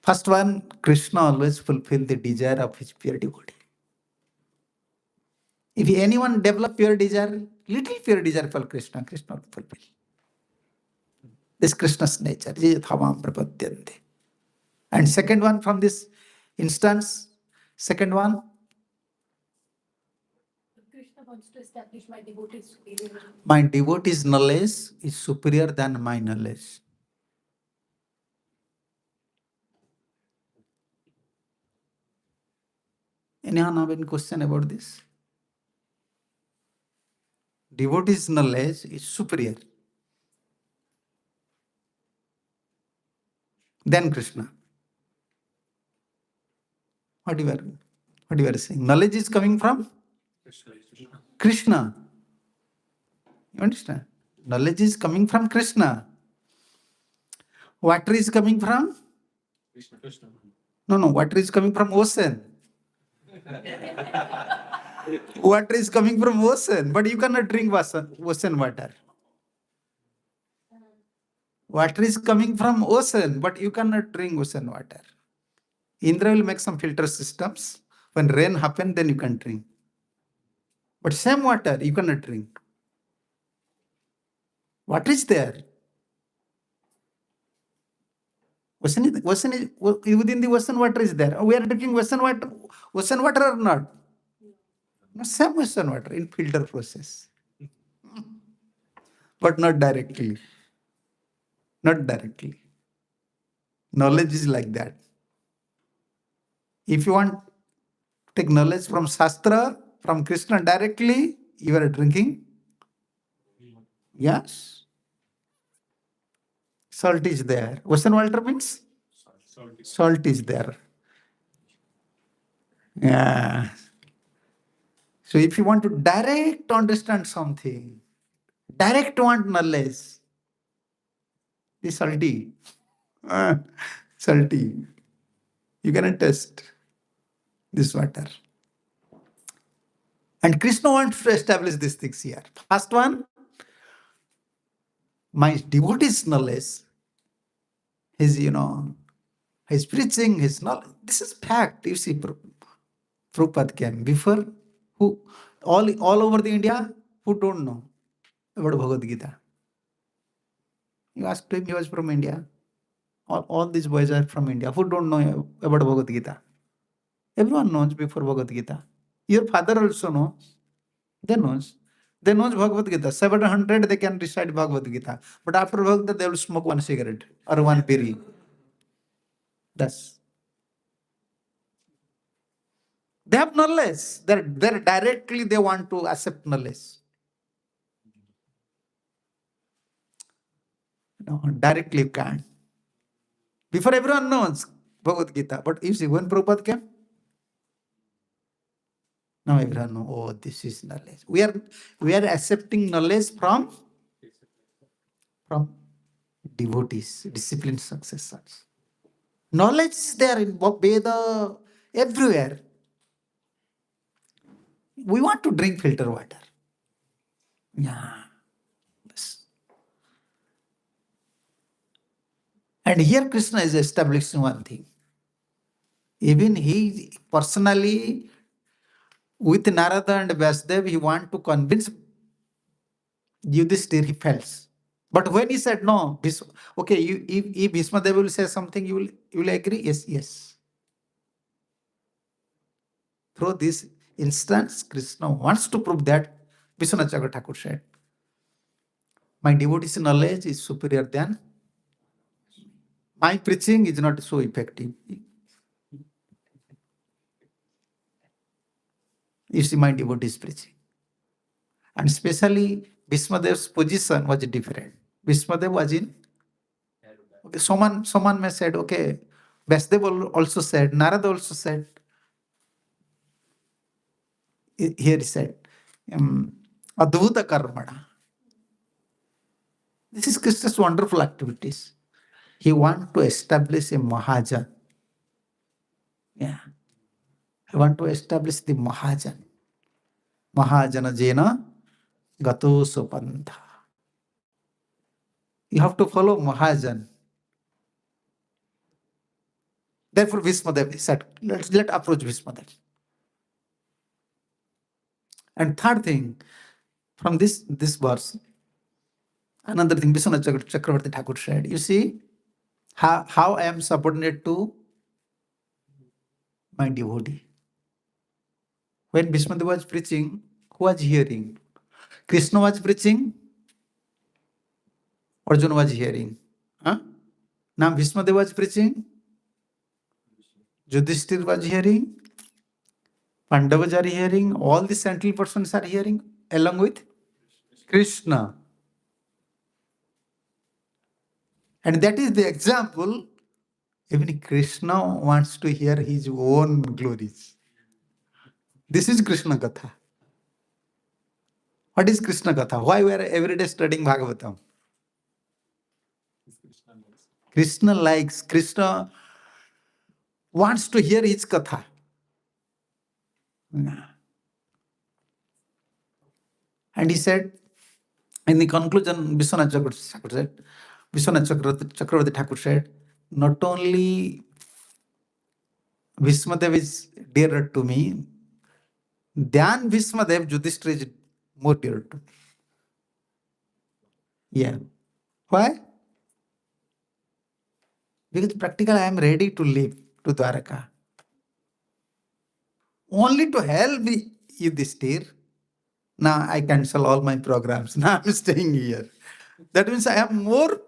First one, Krishna always fulfill the desire of his pure devotee. If anyone develop pure desire, little pure desire for Krishna, Krishna will fulfill. This Krishna's nature. And second one from this instance, second one, Krishna wants to establish my devotee's superior. my devotee's knowledge is superior than my knowledge. Anyone have any question about this? Devotee's knowledge is superior than Krishna. What you are saying? Knowledge is coming from Krishna. You understand? Knowledge is coming from Krishna. Water is coming from? Krishna. No. Water is coming from ocean. Water is coming from ocean, but you cannot drink ocean water. Water is coming from ocean, but you cannot drink ocean water. Indra will make some filter systems. When rain happens, then you can drink. But same water, you cannot drink. What is there? Ocean is within the ocean water is there. We are drinking ocean water or not? No, same ocean water in filter process. But not directly. Not directly. Knowledge is like that. If you want to take knowledge from Shastra, from Krishna directly, you are drinking. Yes. Salt is there. Ocean water means? Salt is there. Yeah. So if you want to direct understand something, direct want knowledge, this salty. Salty. You cannot test this water. And Krishna wants to establish these things here. First one, my devotee's knowledge, his preaching, his knowledge. This is fact. You see, Prabhupada came before, who all over the India, who don't know about Bhagavad Gita. You asked him, he was from India. All these boys are from India. Who don't know about Bhagavad Gita? Everyone knows before Bhagavad Gita. Your father also knows. They knows. They knows Bhagavad Gita. 700 they can recite Bhagavad Gita. But after Bhagavad Gita, they will smoke one cigarette or one biri. That's. They have knowledge. They're directly they want to accept knowledge. No, directly you can't. Before everyone knows Bhagavad Gita. But you see, when Prabhupada came, now everyone knows, oh, this is knowledge. We are accepting knowledge from devotees, disciplined successors. Knowledge is there in Veda, everywhere. We want to drink filter water. Yeah. Yes. And here Krishna is establishing one thing. Even he personally With Narada and Vyasdev, he want to convince Yudhishthir, he fails. But when he said no, okay, if Bhishma Dev will say something, you will agree? Yes, yes. Through this instance, Krishna wants to prove that Vishwanath Chakravarti Thakur said, my devotee's knowledge is superior than my preaching is not so effective. You see, my devotee's preaching. And especially Bhismadev's position was different. Bhismadev was in, okay, someone may said, okay, Vyasdev also said, Narada also said, here he said, Adhuta Karmana. This is Krishna's wonderful activities. He wants to establish a Mahajan. Yeah. I want to establish the Mahajan. Mahajana Jena Gato Sopantha. You have to follow Mahajan. Therefore, Bhismadev said, let approach Bhismadev. And third thing, from this verse, another thing, Vishwanath Chakravarti Thakur said, you see, how I am subordinate to my devotee. When Bhismadev was preaching, who was hearing? Krishna was preaching, Arjuna was hearing. Huh? Now Bhismadev was preaching, Yudhishthir was hearing, Pandavas are hearing, all the central persons are hearing, along with Krishna. And that is the example, even Krishna wants to hear his own glories. This is Krishna Katha. What is Krishna Katha? Why we are every day studying Bhagavatam? Krishna wants to hear his Katha. And he said, in the conclusion, Vishwanath Chakravarti Thakur said, not only Bhismadev is dearer to me, than Bhismadev, Yudhishthira is more dear to me. Yeah. Why? Because practically I am ready to leave to Dwaraka. Only to help Yudhishthira. Now I cancel all my programs. Now I'm staying here. That means I am more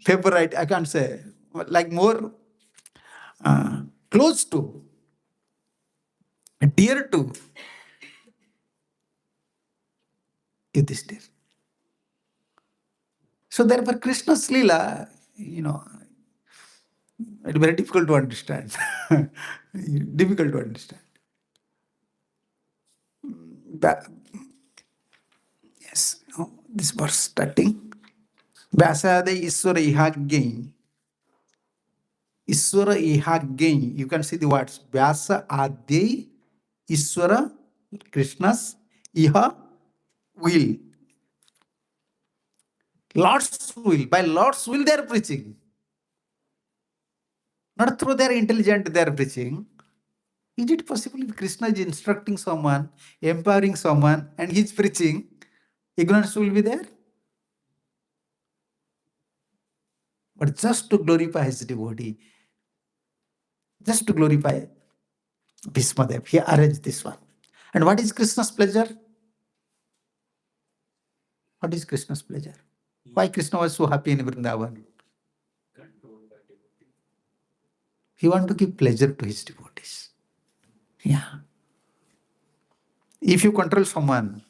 favorite, I can't say, like more close to, dear to Yudhishthira. So therefore Krishna's Leela, it's very difficult to understand. Difficult to understand. Yes, this verse starting. Vyasade Iswara Ihagyain. Iswara Ihagyain. You can see the words. Vyasa Adhyai Iswara, Krishna's Iha will. Lord's will. By Lord's will they are preaching. Not through their intelligence they are preaching. Is it possible if Krishna is instructing someone, empowering someone, and he is preaching, ignorance will be there? But just to glorify his devotee, just to glorify Bhismadev, he arranged this one. And what is Krishna's pleasure? What is Krishna's pleasure? Why Krishna was so happy in Vrindavan? He wanted to give pleasure to his devotees. Yeah. If you control someone,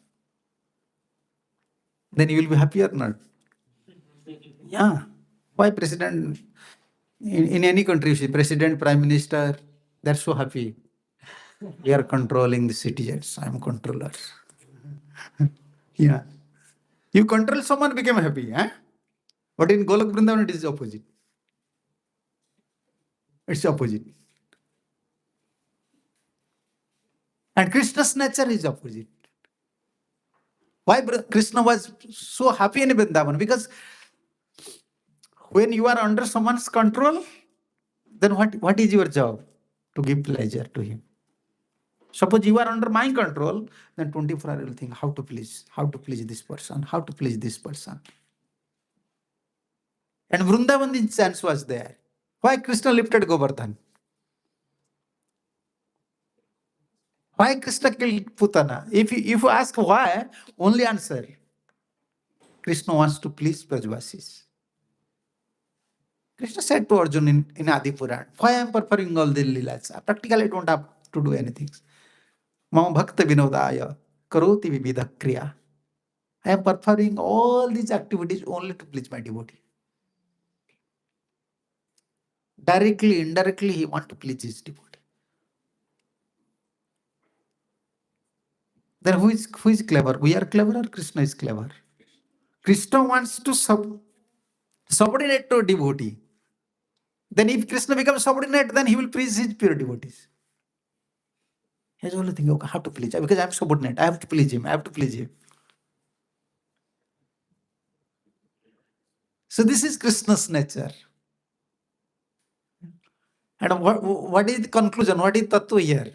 then you will be happy or not? Yeah. Why president, in any country, you see, president, prime minister, they're so happy. We are controlling the citizens. I am controller. Yeah. You control someone, become happy. Eh? But in Golok Vrindavan, it is opposite. It's opposite. And Krishna's nature is opposite. Why Krishna was so happy in Vrindavan? Because when you are under someone's control, then what is your job? To give pleasure to him. Suppose you are under my control, then 24 hours you will think how to please this person, how to please this person. And Vrindavan, the chance was there. Why Krishna lifted Govardhan? Why Krishna killed Putana? If you ask why, only answer. Krishna wants to please Brajvasis. Krishna said to Arjuna in Adi Puran, why I am performing all the leelas? Practically I don't have to do anything. Mama Bhakta Vinodaya Karoti Vividha Kriya. I am performing all these activities only to please my devotee. Directly, indirectly, he wants to please his devotee. Then who is clever? We are clever or Krishna is clever? Krishna wants to subordinate to a devotee. Then if Krishna becomes subordinate, then he will please his pure devotees. He has only think, okay, how to please? Because I am subordinate. I have to please him. I have to please him. So this is Krishna's nature. And what is the conclusion? What is tattva here?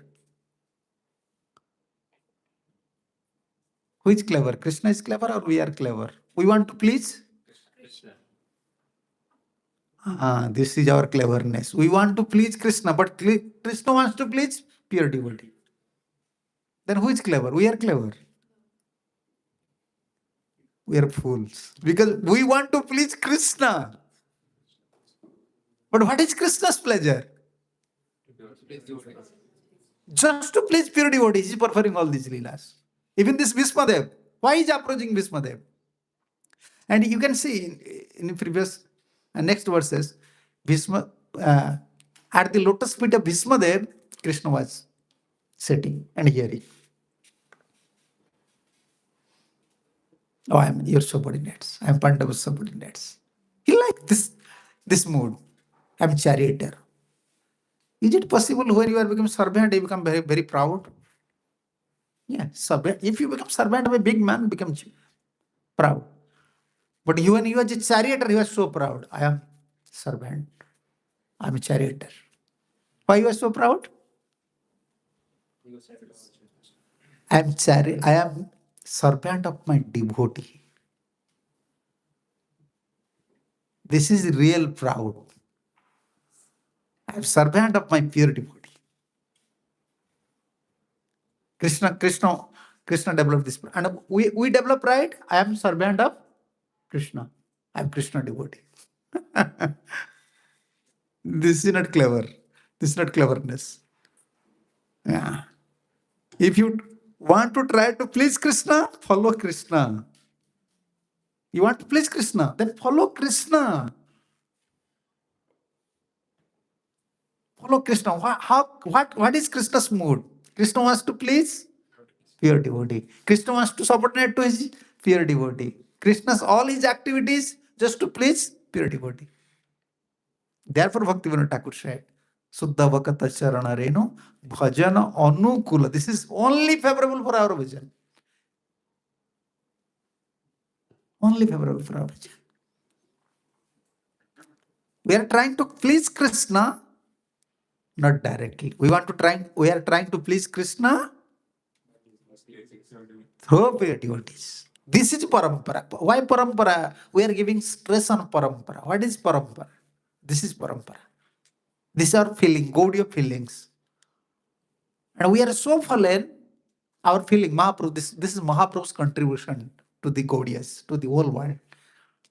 Who is clever? Krishna is clever or we are clever? We want to please? This is our cleverness. We want to please Krishna, but Krishna wants to please pure devotee. Then who is clever? We are clever. We are fools. Because we want to please Krishna. But what is Krishna's pleasure? Just to please pure devotees, he is performing all these leelas. Even this Bhismadev. Why is he approaching Bhismadev? And you can see in previous next verses, Bhisma, at the lotus feet of Bhismadev, Krishna was sitting and hearing. Oh, I am your subordinates. I am Pandava's subordinates. He liked this mood. I am charioteer. Is it possible when you are become servant, you become very, very proud? Yeah, servant. If you become servant of a big man, become proud. But when you are a charioteer, you are so proud. I am servant. I am a charioteer. Why you are so proud? I am servant of my devotee. This is real proud. I am servant of my pure devotee. Krishna developed this. And we develop pride. I am servant of Krishna. I am Krishna devotee. This is not clever. This is not cleverness. Yeah. If you want to try to please Krishna, follow Krishna. You want to please Krishna, then follow Krishna. Follow Krishna. What is Krishna's mood? Krishna wants to please pure devotee. Krishna wants to subordinate to his pure devotee. Krishna's all his activities just to please pure devotee. Therefore, Bhaktivinoda Thakur said, Suddha Vakata Charana Renu Bhajana Anukula. This is only favorable for our vision. Only favorable for our vision. We are trying to please Krishna, not directly. We are trying to please Krishna through pure devotees. This is parampara. Why parampara? We are giving stress on parampara. What is parampara? This is parampara. These are feeling, Gaudiya feelings. And we are so fallen, our feeling, Mahaprabhu, this is Mahaprabhu's contribution to the Gaudiyas, to the whole world.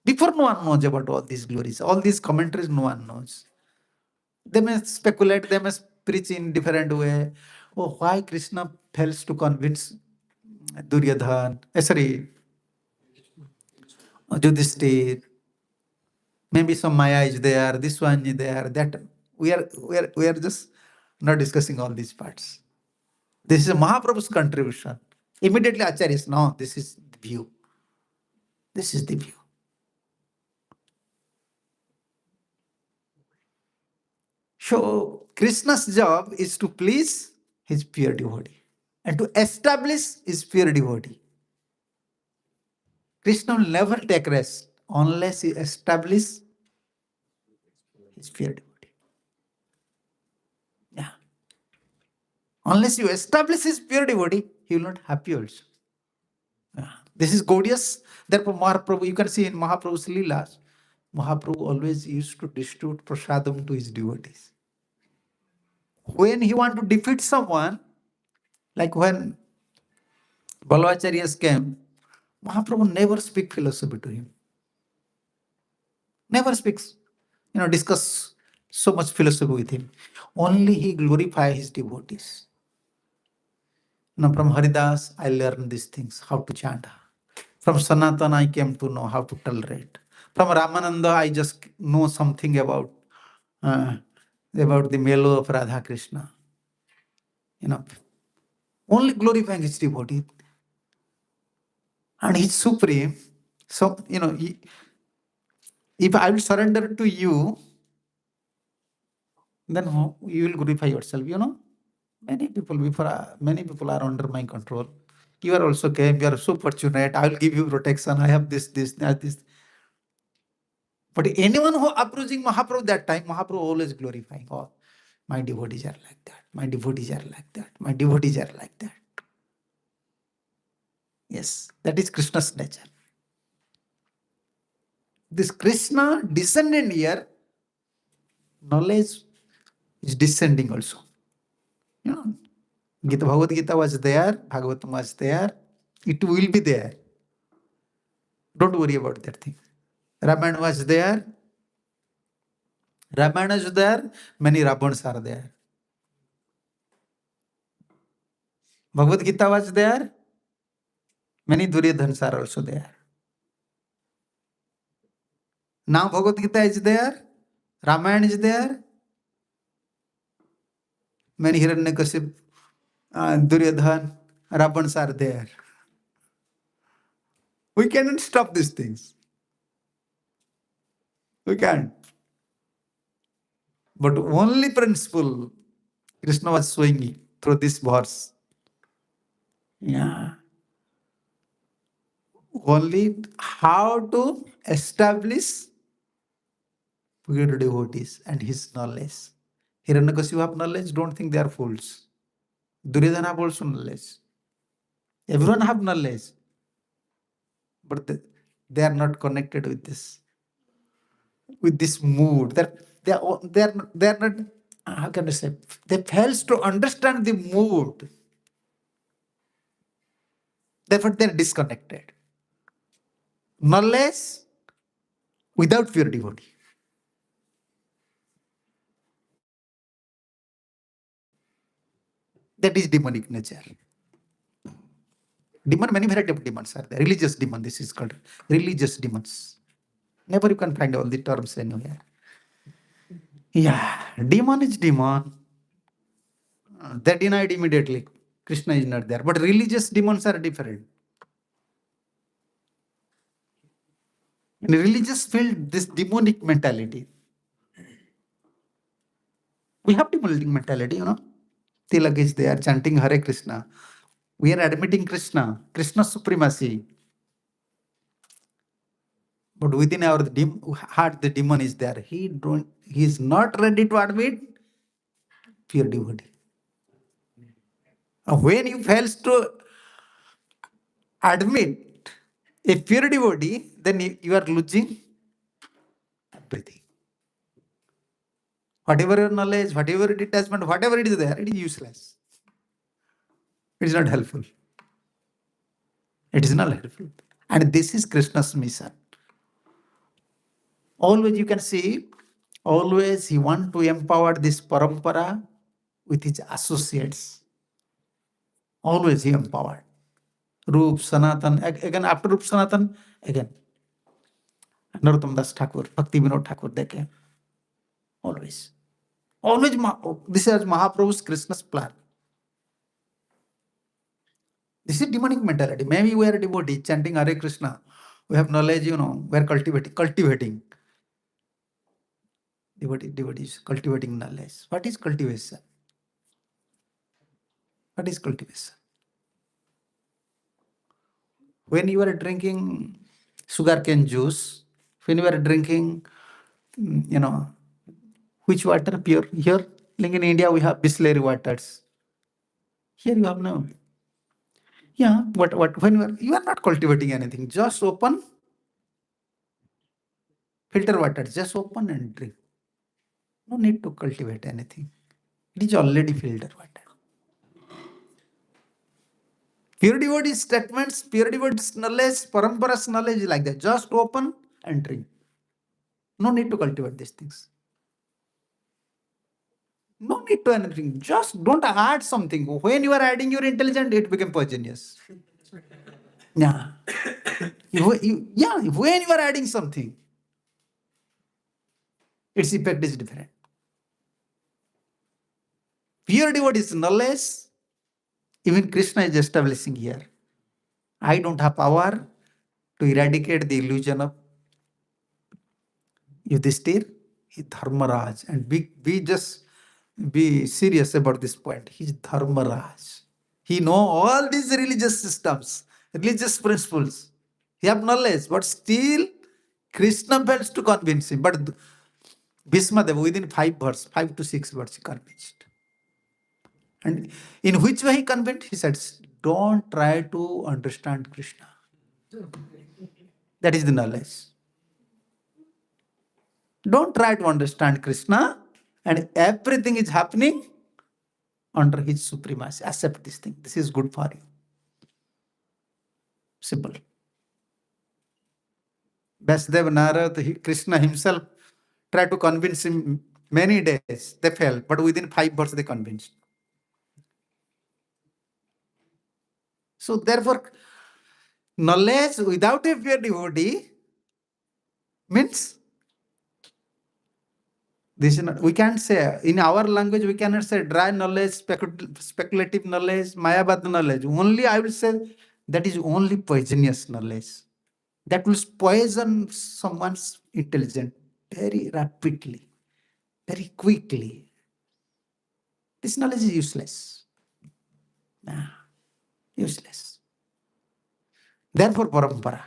Before no one knows about all these glories, all these commentaries no one knows. They may speculate, they may preach in different way. Oh, why Krishna fails to convince Duryodhan, Yudhishthir. Maybe some Maya is there, this one is there, that we are just not discussing all these parts. This is Mahaprabhu's contribution. Immediately Acharya is, no, this is the view. This is the view. So Krishna's job is to please his pure devotee and to establish his pure devotee. Krishna will never take rest unless he establishes his pure devotee. Yeah. Unless you establish his pure devotee, he will not happy also. This is Gaudiya's. Therefore, Mahaprabhu, you can see in Mahaprabhu's Leelas, Mahaprabhu always used to distribute prasadam to his devotees. When he want to defeat someone, like when Balvacharyas came, Mahaprabhu never speak philosophy to him. Never speaks, discuss so much philosophy with him. Only he glorify his devotees. From Haridas, I learned these things, how to chant. From Sanatana, I came to know how to tolerate. From Ramananda, I just know something uh, about the mellow of Radha Krishna. You know, only glorifying his devotee. And he's supreme. So, if I will surrender to you, then how you will glorify yourself. Many people are under my control. You are also came, you are so fortunate. I will give you protection. I have this, that, this. But anyone who approaching Mahaprabhu that time, Mahaprabhu always glorifying. Oh, my devotees are like that. My devotees are like that. My devotees are like that. Yes, that is Krishna's nature. This Krishna descendant here, knowledge is descending also. Bhagavad Gita was there, Bhagavatam was there, it will be there. Don't worry about that thing. Ramayana was there, Ramayana is there, many Ravans are there. Bhagavad Gita was there, many Duryodhans are also there. Now Bhagavad Gita is there, Ramayana is there, many Hiranyakashipu, Duryodhan, Ravans are there. We cannot stop these things. We can't. But only principle Krishna was showing it through this verse. Yeah. Only how to establish pure devotees and his knowledge. Hiranyakashipu have knowledge, don't think they are fools. Duryodhana have also knowledge. Everyone have knowledge. But they are not connected with this mood. They're not, how can I say, they fails to understand the mood. Therefore, they're disconnected. Knowledge without pure devotee. That is demonic nature. Demon, many variety of demons are there. Religious demon, this is called religious demons. Never you can find all the terms anywhere. Yeah, demon is demon. They denied immediately. Krishna is not there. But religious demons are different. In religious field, this demonic mentality. We have demonic mentality. Tilak is there chanting Hare Krishna. We are admitting Krishna supremacy. But within our heart, the demon is there. He is not ready to admit pure devotee. When you fails to admit a pure devotee, then you are losing everything. Whatever your knowledge, whatever your detachment, whatever it is there, it is useless. It is not helpful. It is not helpful. And this is Krishna's mission. Always you can see, always he want to empower this parampara with his associates. Always he empowered. Rup, Sanatan, again after Rup Sanatan, again Narottam Das Thakur, Bhakti Vinod Thakur, they came. Always. Always, this is Mahaprabhu's Krishna's plan. This is demonic mentality. Maybe we are a devotee chanting Hare Krishna. We have knowledge, we are cultivating. Devotees, cultivating knowledge. What is cultivation? What is cultivation? When you are drinking sugarcane juice, when you are drinking, which water pure? Here, like in India, we have Bisleri waters. Here you have no. Yeah, what when you are not cultivating anything, just open filter water, just open and drink. No need to cultivate anything. It is already filter water. Pure devotee statements, pure devotee knowledge, paramparas knowledge is like that. Just open and drink. No need to cultivate these things. No need to anything. Just don't add something. When you are adding your intelligence, it becomes poisonous. Yeah. When you are adding something, its effect is different. Pure devotee knowledge, even Krishna is establishing here. I don't have power to eradicate the illusion of Yudhishthir, he Dharmaraj. And be serious about this point. He's Dharmaraj. He know all these religious systems, religious principles. He have knowledge, but still Krishna fails to convince him. But Bhishma Deva within 5 to 6 verse, he convinced. And in which way he convinced? He said, don't try to understand Krishna. That is the knowledge. Don't try to understand Krishna, and everything is happening under his supremacy. Accept this thing. This is good for you. Simple. Vasudev Narad, Krishna himself tried to convince him many days. They failed, but within 5 verses they convinced. So therefore, knowledge without a pure devotee means this is not, we can't say in our language we cannot say dry knowledge, speculative knowledge, mayabad knowledge. Only I will say that is only poisonous knowledge. That will poison someone's intelligence very rapidly, very quickly. This knowledge is useless. Useless. Therefore, parampara.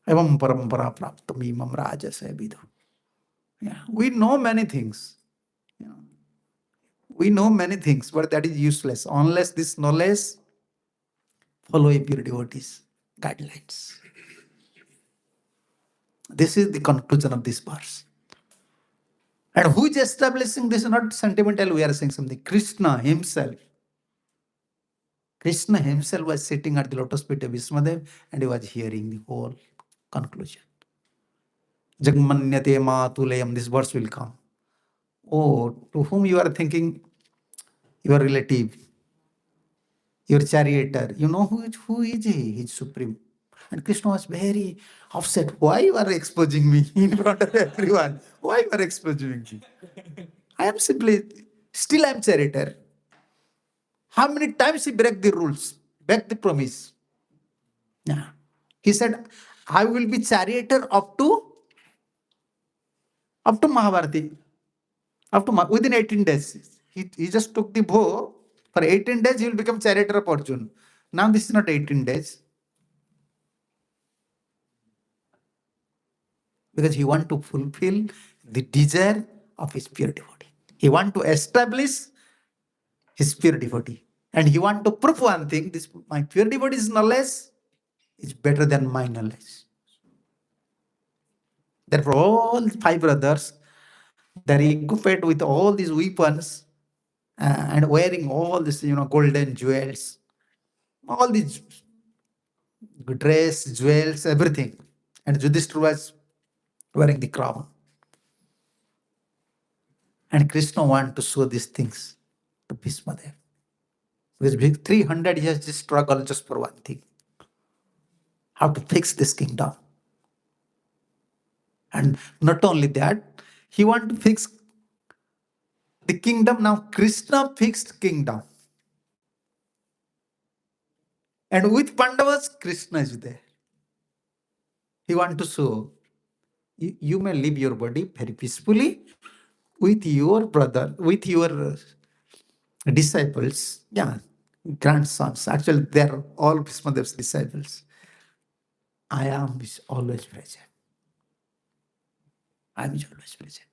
Evam parampara praptam imam rajasa vidhu. Yeah, we know many things. You know, we know many things, but that is useless unless this knowledge follow a pure devotee's guidelines. This is the conclusion of this verse. And who is establishing this? Not sentimental, we are saying something. Krishna himself. Krishna himself was sitting at the lotus feet of Vishmadev and he was hearing the whole conclusion. Jagmanyate matulayam, this verse will come. Oh, to whom you are thinking, your relative, your charioteer, you know who is he? He is supreme. And Krishna was very upset. Why you are exposing me in front of everyone? Why you are exposing me? I am still I am charioteer. How many times he break the rules, break the promise? Yeah. He said, I will be charioteer up to Mahabharati. Within 18 days. He just took the bow. For 18 days, he will become charioteer of Arjuna. Now this is not 18 days. Because he want to fulfill the desire of his pure devotee. He want to establish his pure devotee. And he want to prove one thing, this my pure devotee's knowledge is better than my knowledge. Therefore, all 5 brothers, they're equipped with all these weapons and wearing all these, golden jewels, all these dress, jewels, everything. And Yudhishthira was wearing the crown. And Krishna wanted to show these things to Bhishma there. Because 300 years just struggle just for one thing. How to fix this kingdom. And not only that, he wanted to fix the kingdom. Now Krishna fixed kingdom. And with Pandavas, Krishna is there. He wanted to show you may leave your body very peacefully with your brother, with your disciples, grandsons. Actually, they're all Bhismadev's disciples. I am always present. I am always present.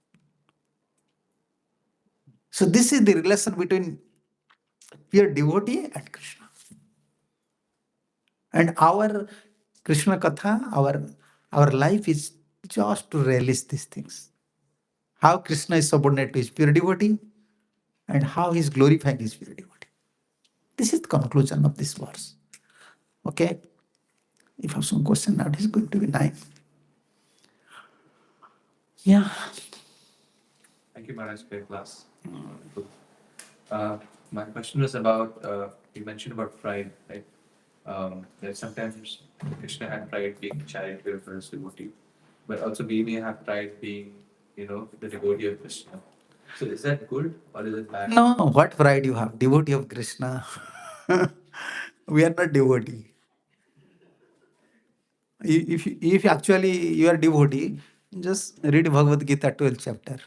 So this is the relation between Pure devotee and Krishna. And our Krishna Katha, our life is just to realize these things. How Krishna is subordinate to his pure devotee and how he is glorifying his pure devotee. This is the conclusion of this verse. Okay? If you have some question now, it is going to be 9. Yeah. Thank you, Maharaj, for your class. Good. My question was about, you mentioned about pride, right? That sometimes Krishna had pride being charitable for his devotee, but also we may have pride being, the devotee of Krishna. So is that good or is it bad? No, what pride you have? Devotee of Krishna. We are not devotee. If actually you are devotee, just read Bhagavad Gita 12th chapter.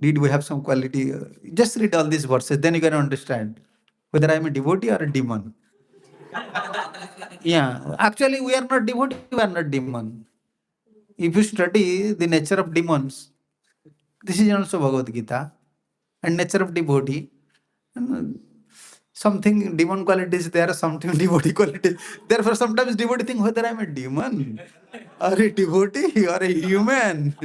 Did we have some quality? Just read all these verses, then you can understand whether I am a devotee or a demon. Yeah, actually we are not devotee, we are not demon. If you study the nature of demons, this is also Bhagavad Gita, and nature of devotee, and something demon qualities there, something devotee qualities. Therefore, sometimes devotee think whether I am a demon or a devotee or a human.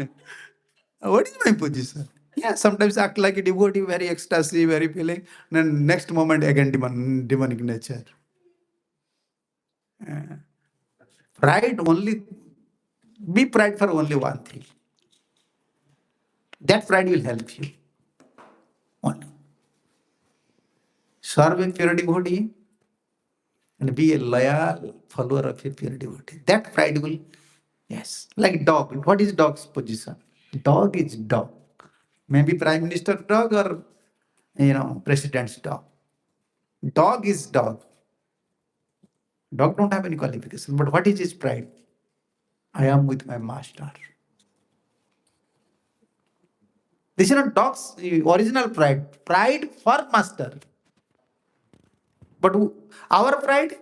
What is my position? Yeah, sometimes act like a devotee, very ecstasy, very feeling. Then next moment again demonic nature. Pride only, be pride for only one thing. That pride will help you. Only. Serve a pure devotee and be a loyal follower of a pure devotee. That pride will, yes. Like dog. What is dog's position? Dog is dog. Maybe prime minister dog or president's dog. Dog is dog. Dog don't have any qualification. But what is his pride? I am with my master. This is not dog's original pride. Pride for master. But our pride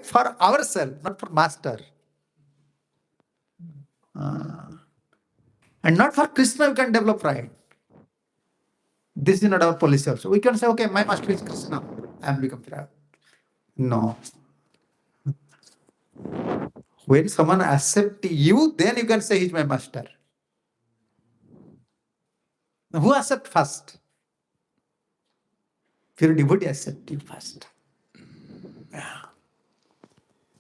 for ourselves, not for master. And not for Krishna we can develop pride. This is not our policy also. We can say, okay, my master is Krishna. I am become proud. No. When someone accepts you, then you can say he's my master. Who accept first? Pure devotee accept you first.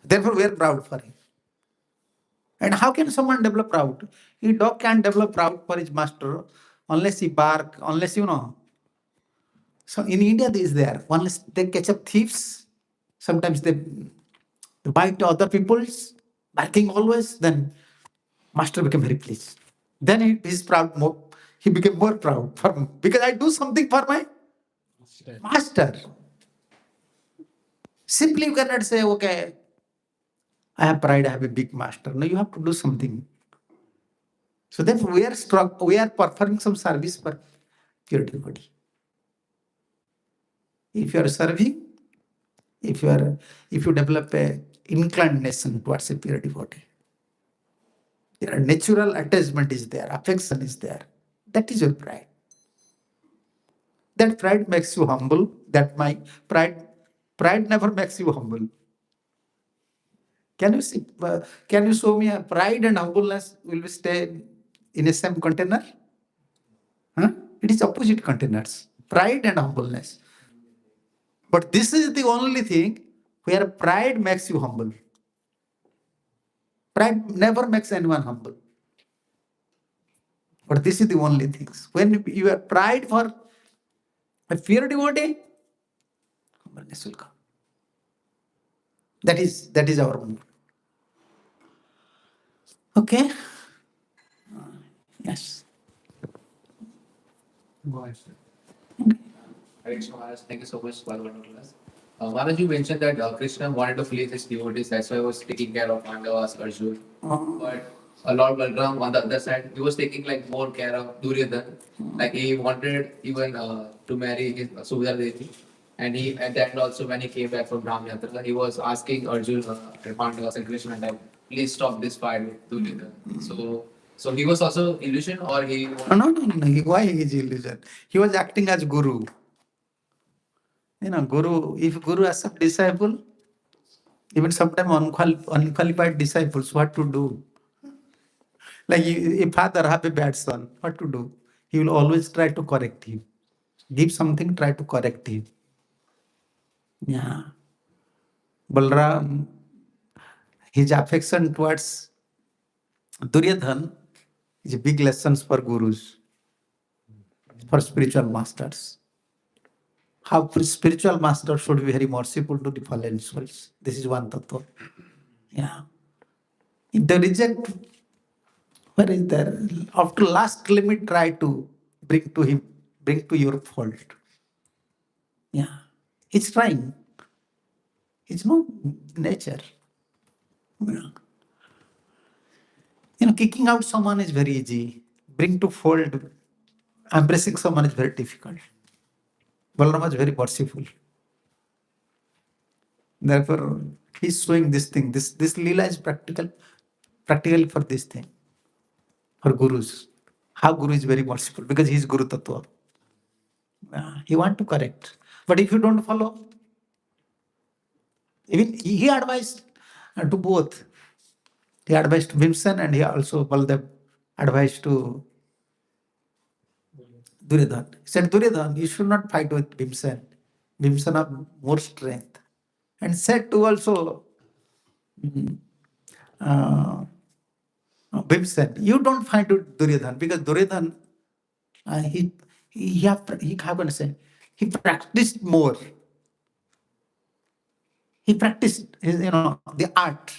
Therefore, we are proud for him. And how can someone develop proud? A dog can't develop proud for his master unless he bark, unless So in India, this is there. Unless they catch up thieves, sometimes they bite other people's, barking always, then master became very pleased. Then he is proud more. He became more proud because I do something for my master. Simply you cannot say, okay, I have pride, I have a big master. No, you have to do something. So therefore we are performing some service for pure devotee. If you are serving, if you develop a inclination towards a pure devotee, your natural attachment is there, affection is there. That is your pride. That pride makes you humble. That my pride never makes you humble. Can you see? Can you show me a pride and humbleness will stay in a same container? Huh? It is opposite containers. Pride and humbleness. But this is the only thing where pride makes you humble. Pride never makes anyone humble. But this is the only things. When you have pride for a pure devotee, humbleness will come. That is our mood. Okay? Yes. Go ahead, sir. Right, so Maharaj, thank you so much for the wonderful class. Maharaj, you mentioned that Krishna wanted to please his devotees, that's why he was taking care of Pandavas, Arjun. But Lord Balram, on the other side, he was taking like more care of Duryodhana. Like he wanted even to marry his Subhadra Devi. And he at the end also when he came back from Ram Yatra, he was asking Arjun and Pandavas and Krishna like, please stop this fight with Duryodhana. So he was also illusion, or he? No. Why is illusion? He was acting as guru. Guru. If guru accept disciple, even sometimes unqualified disciples, what to do? Like if father have a bad son, what to do? He will always try to correct him. Give something, try to correct him. Yeah. Balram, his affection towards Duryodhan is a big lessons for gurus, for spiritual masters. How spiritual master should be very merciful to the fallen souls. This is one tattva. Yeah. If they reject, where is there? After last limit, try to bring to him, bring to your fold. Yeah. He's trying. It's not nature. Yeah. Kicking out someone is very easy. Bring to fold, embracing someone is very difficult. Balarama is very merciful. Therefore, he's showing this thing. This lila is practical for this thing, for gurus. How guru is very merciful because he is guru tattva. He want to correct. But if you don't follow, even he advised to both. He advised to Bhimsen and he also Baldev advised to Duryodhan. He said, Duryodhan, you should not fight with Bhimsen. Bhimsen have more strength. And said to also uh, Bhimsen, you don't fight with Duryodhan because Duryodhan, he how can I say, he practiced more. He practiced the art.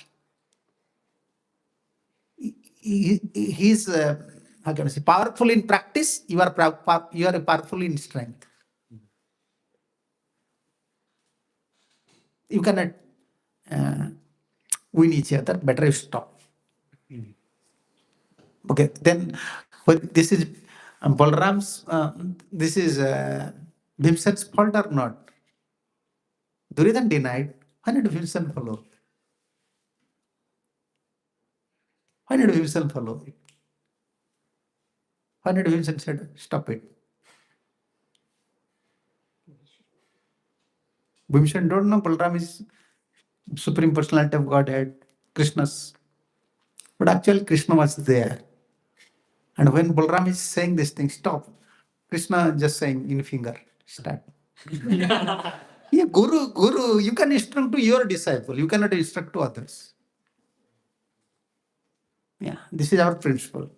He's how can I say, powerful in practice. You are powerful in strength. You cannot uh, win each other. Better you stop. Okay, then this is Balram's. This is Bhimsen's fault or not? Duryodhan denied. Why did Bhimsen follow? Why did Bhimsen follow? Why did Bhimsen said stop it? Bhimsen don't know Balram is Supreme Personality of Godhead, Krishna's. But actually Krishna was there. And when Balram is saying this thing, stop. Krishna just saying in finger, start. Yeah, Guru, you can instruct to your disciple. You cannot instruct to others. Yeah, this is our principle.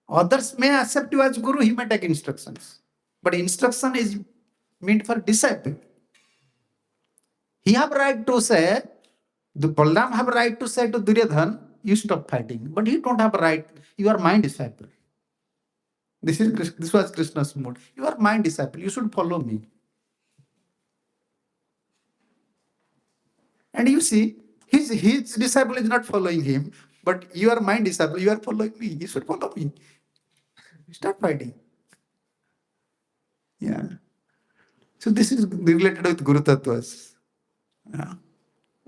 Others may accept you as Guru, he may take instructions. But instruction is meant for disciple. He have right to say, the Balram have right to say to Duryodhan, you stop fighting. But he don't have a right, you are my disciple. This was Krishna's mood. You are my disciple, you should follow me. And you see, his disciple is not following him, but you are my disciple, you are following me. You should follow me. Start fighting. Yeah. So this is related with Guru Tattvas. Yeah.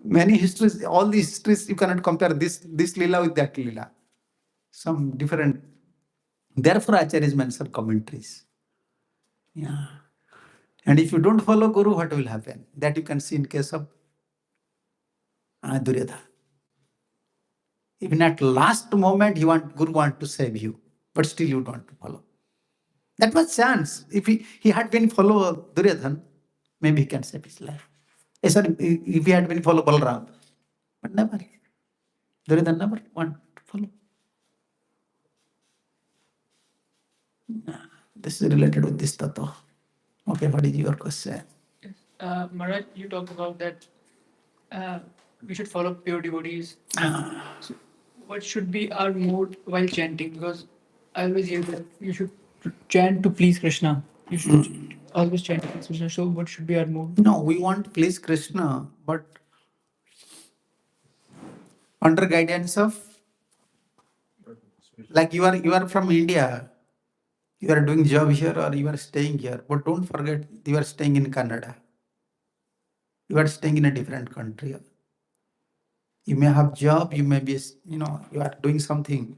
Many histories, all these histories, you cannot compare this lila with that lila. Some different. Therefore, Acharyas mention commentaries. Yeah. And if you don't follow Guru, what will happen? That you can see in case of Duryodhana. Even at last moment, Guru want to save you, but still you don't follow. That was chance. If he had been follow Duryodhan, maybe he can save his life. Sorry, if he had been follow Balram, but never. Duryodhan never want to follow. This is related with this tattva. Okay, what is your question? Yes. Maharaj, you talked about that we should follow pure devotees. So what should be our mood while chanting? Because I always hear that you should chant to please Krishna. You should always chant to please Krishna. So what should be our mood? No, we want to please Krishna, but under guidance of, like you are from India, you are doing job here or you are staying here, but don't forget you are staying in Canada. You are staying in a different country. You may have job, you may be, you are doing something.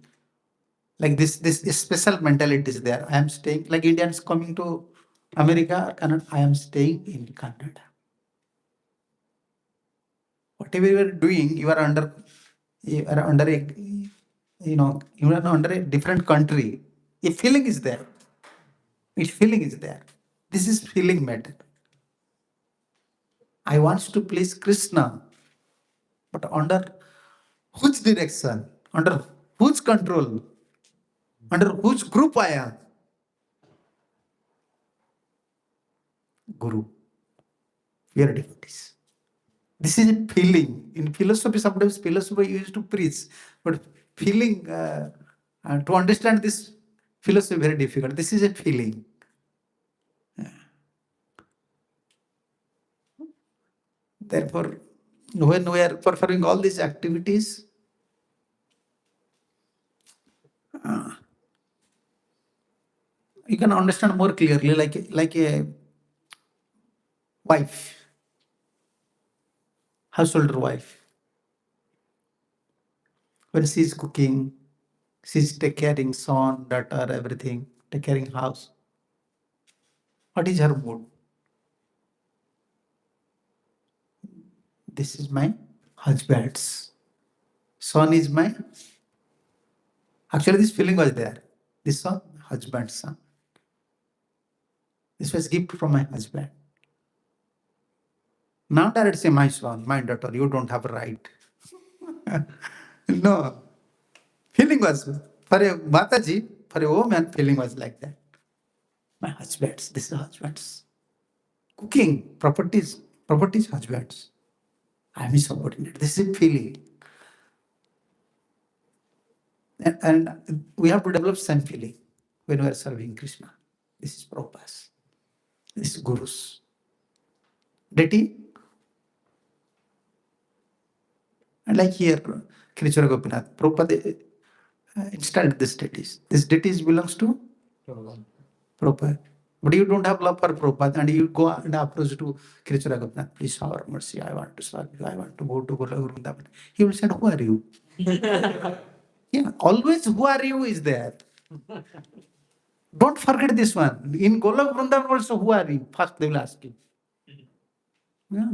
Like this special mentality is there. I am staying, like Indians coming to America or Canada, I am staying in Canada. Whatever you are doing, you are under a, you are under a different country. A feeling is there. A feeling is there. This is feeling matter. I want to please Krishna, but under whose direction? Under whose control? Under whose group I am? Guru. We are devotees. This is a feeling. In philosophy, sometimes philosophy used to preach, but feeling, to understand this philosophy very difficult. This is a feeling. Therefore, when we are performing all these activities, you can understand more clearly, like a wife, householder wife. When she is cooking, she's take caring son, daughter, everything, take caring house. What is her mood? This is my husband's. Son is my. Actually, this feeling was there. This son, husband's son. This was gift from my husband. Now direct say my son, my daughter, you don't have a right. No. Feeling was for a Mataji, for a woman, feeling was like that. My husband's, this is husband's. Cooking, properties, husband's. I am his subordinate. This is a feeling. And we have to develop same feeling when we are serving Krishna. This is Prabhupada's. This is Guru's. Deity. And like here, Krishna Gopinath, Prabhupada installed this deities. This deities belongs to Prabhupada. But you don't have love for Prabhupada and you go and approach to Krishna Gopinath, please have mercy, I want to serve you, I want to go to Goloka Vrindavan. He will say, who are you? Yeah, always who are you is there. Don't forget this one. In Golok Vrindavan also, who are you? First they will ask you. Yeah.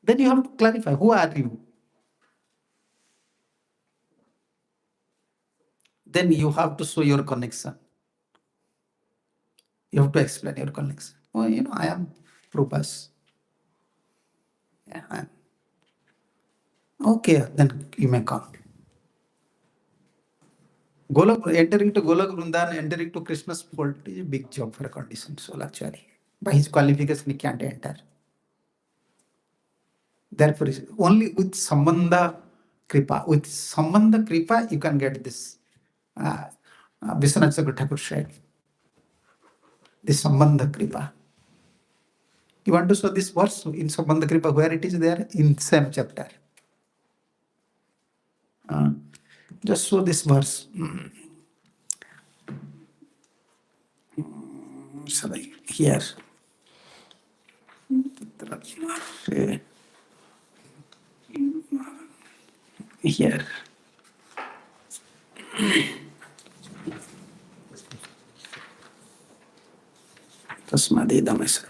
Then you have to clarify, who are you? Then you have to show your connection. You have to explain your connection. Oh, I am Prabhupada. Yeah, I am. Okay, then you may come. Entering to Golok Vrindavan, entering to Krishna's fold is a big job for a conditioned soul actually. By his qualification, he can't enter. Therefore, only with Sambandha Kripa, you can get this. Vishwanath Chakravarti Thakur said, this Sambandha Kripa. You want to show this verse in Sambandha Kripa, where it is there? In same chapter. Just show this verse. Sorry, here. Here. Tasmadidamasa.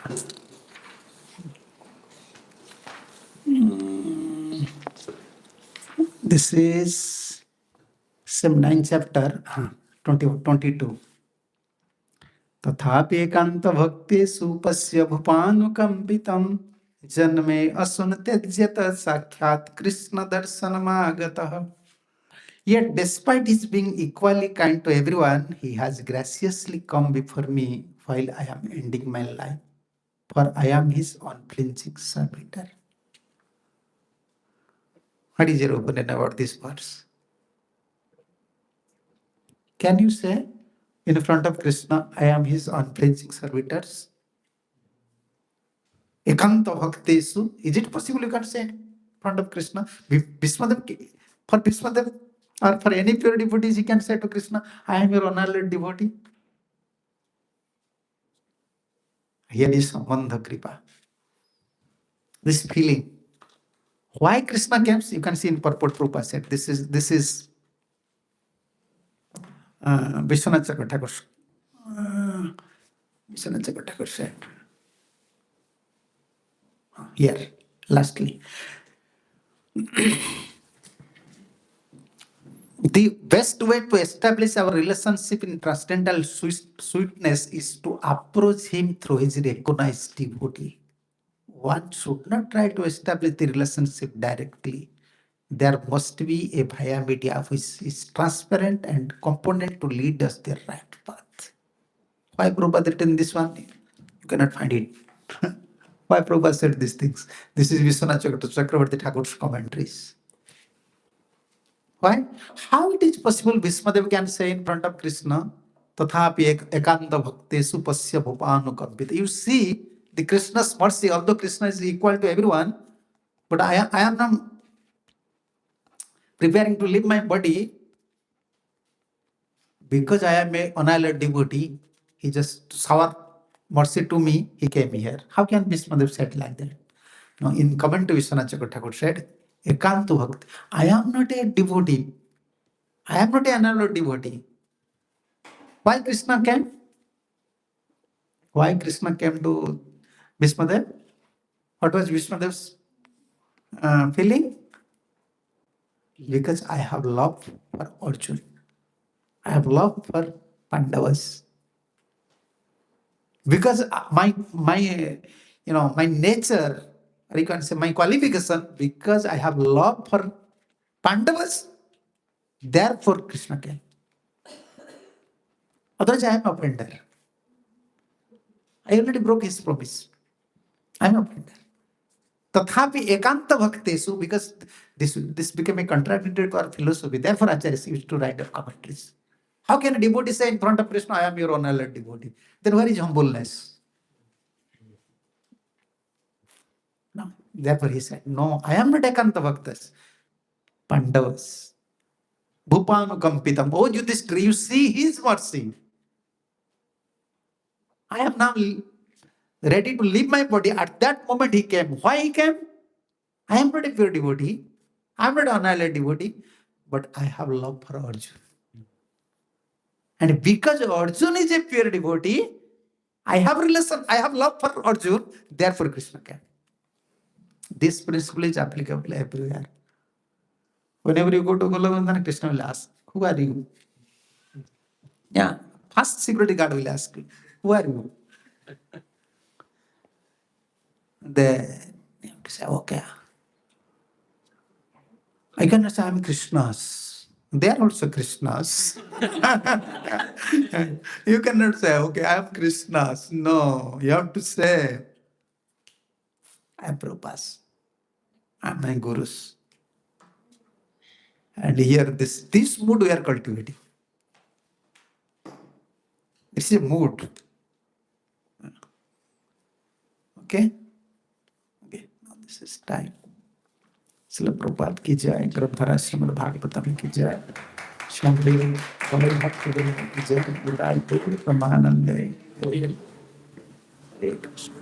This is same 9th chapter, 22. तथापि एकांत भक्तेषु पश्य भूपानुकंपितं जन्मे असुन त्यज्यत साक्षात् Krishna दर्शनमागतः. Yet despite his being equally kind to everyone, he has graciously come before me while I am ending my life, for I am his unflinching servitor. What is your opinion about this verse? Can you say in front of Krishna, I am his unflinching servitors? Ekanta bhaktesu. Is it possible you can say in front of Krishna? For Bhismadev or for any pure devotees, he can say to Krishna, I am your honored devotee. Here is Sambandha Kripa. This feeling. Why Krishna came? You can see in purport Prabhupada said, this is Vishwanath Chakravarti Thakur. Vishwanath Chakravarti Thakur said, here, lastly. The best way to establish our relationship in transcendental sweetness is to approach him through his recognized devotee. One should not try to establish the relationship directly. There must be a via media which is transparent and component to lead us the right path. Why Prabhupada written this one? You cannot find it. Why Prabhupada said these things? This is Vishwanath Chakravarti Thakur's commentaries. Why? How it is possible Bhismadev can say in front of Krishna, Tathapi ekanta bhaktesu pasya bhupanukampita. You see the Krishna's mercy, although Krishna is equal to everyone, but I am not preparing to leave my body because I am a annihilated devotee. He just shower mercy to me, he came here. How can Bhismadev said like that? No, in comment to Vishwanath Chakravarti Thakur said, Ekantu Bhakti. I am not a devotee. I am not an annihilated devotee. Why Krishna came? Why Krishna came to Bhismadev? What was Bhismadev's feeling? Because I have love for Arjuna. I have love for Pandavas. Because my nature, or you can say my qualification, because I have love for Pandavas, therefore Krishna came. Otherwise I am a offender. I already broke his promise. I am a offender. Tathapi ekanta bhaktesu, because this became a contradictory to our philosophy. Therefore Acharyas used to write up commentaries. How can a devotee say in front of Krishna, I am your honored devotee? Then where is humbleness? No. Therefore he said, no, I am not ekanta bhaktas. Pandavas. Bhupanukampitam. Oh Yudhishthira, you see his mercy. I am now ready to leave my body. At that moment he came. Why he came? I am not a pure devotee. I am not an annihilated devotee. But I have love for Arjuna. And because Arjuna is a pure devotee, I have love for Arjuna, therefore Krishna came. This principle is applicable everywhere. Whenever you go to Golovandana, Krishna will ask, who are you? Yeah, first security guard will ask you, who are you? Then you have to say, okay. I cannot say I'm Krishna's. They are also Krishna's. You cannot say, okay, I am Krishna's. No, you have to say, I am Prabhupada's. I am my Guru's. And here, this mood we are cultivating. It's a mood. Okay? Okay, now this is time. Srila Prabhupada ki jai, Grandhara Srimad Bhagavatam ki jai, Shambhavi Swami Bhakti ki jai, Budai Puri Pramanande. Hare Krishna.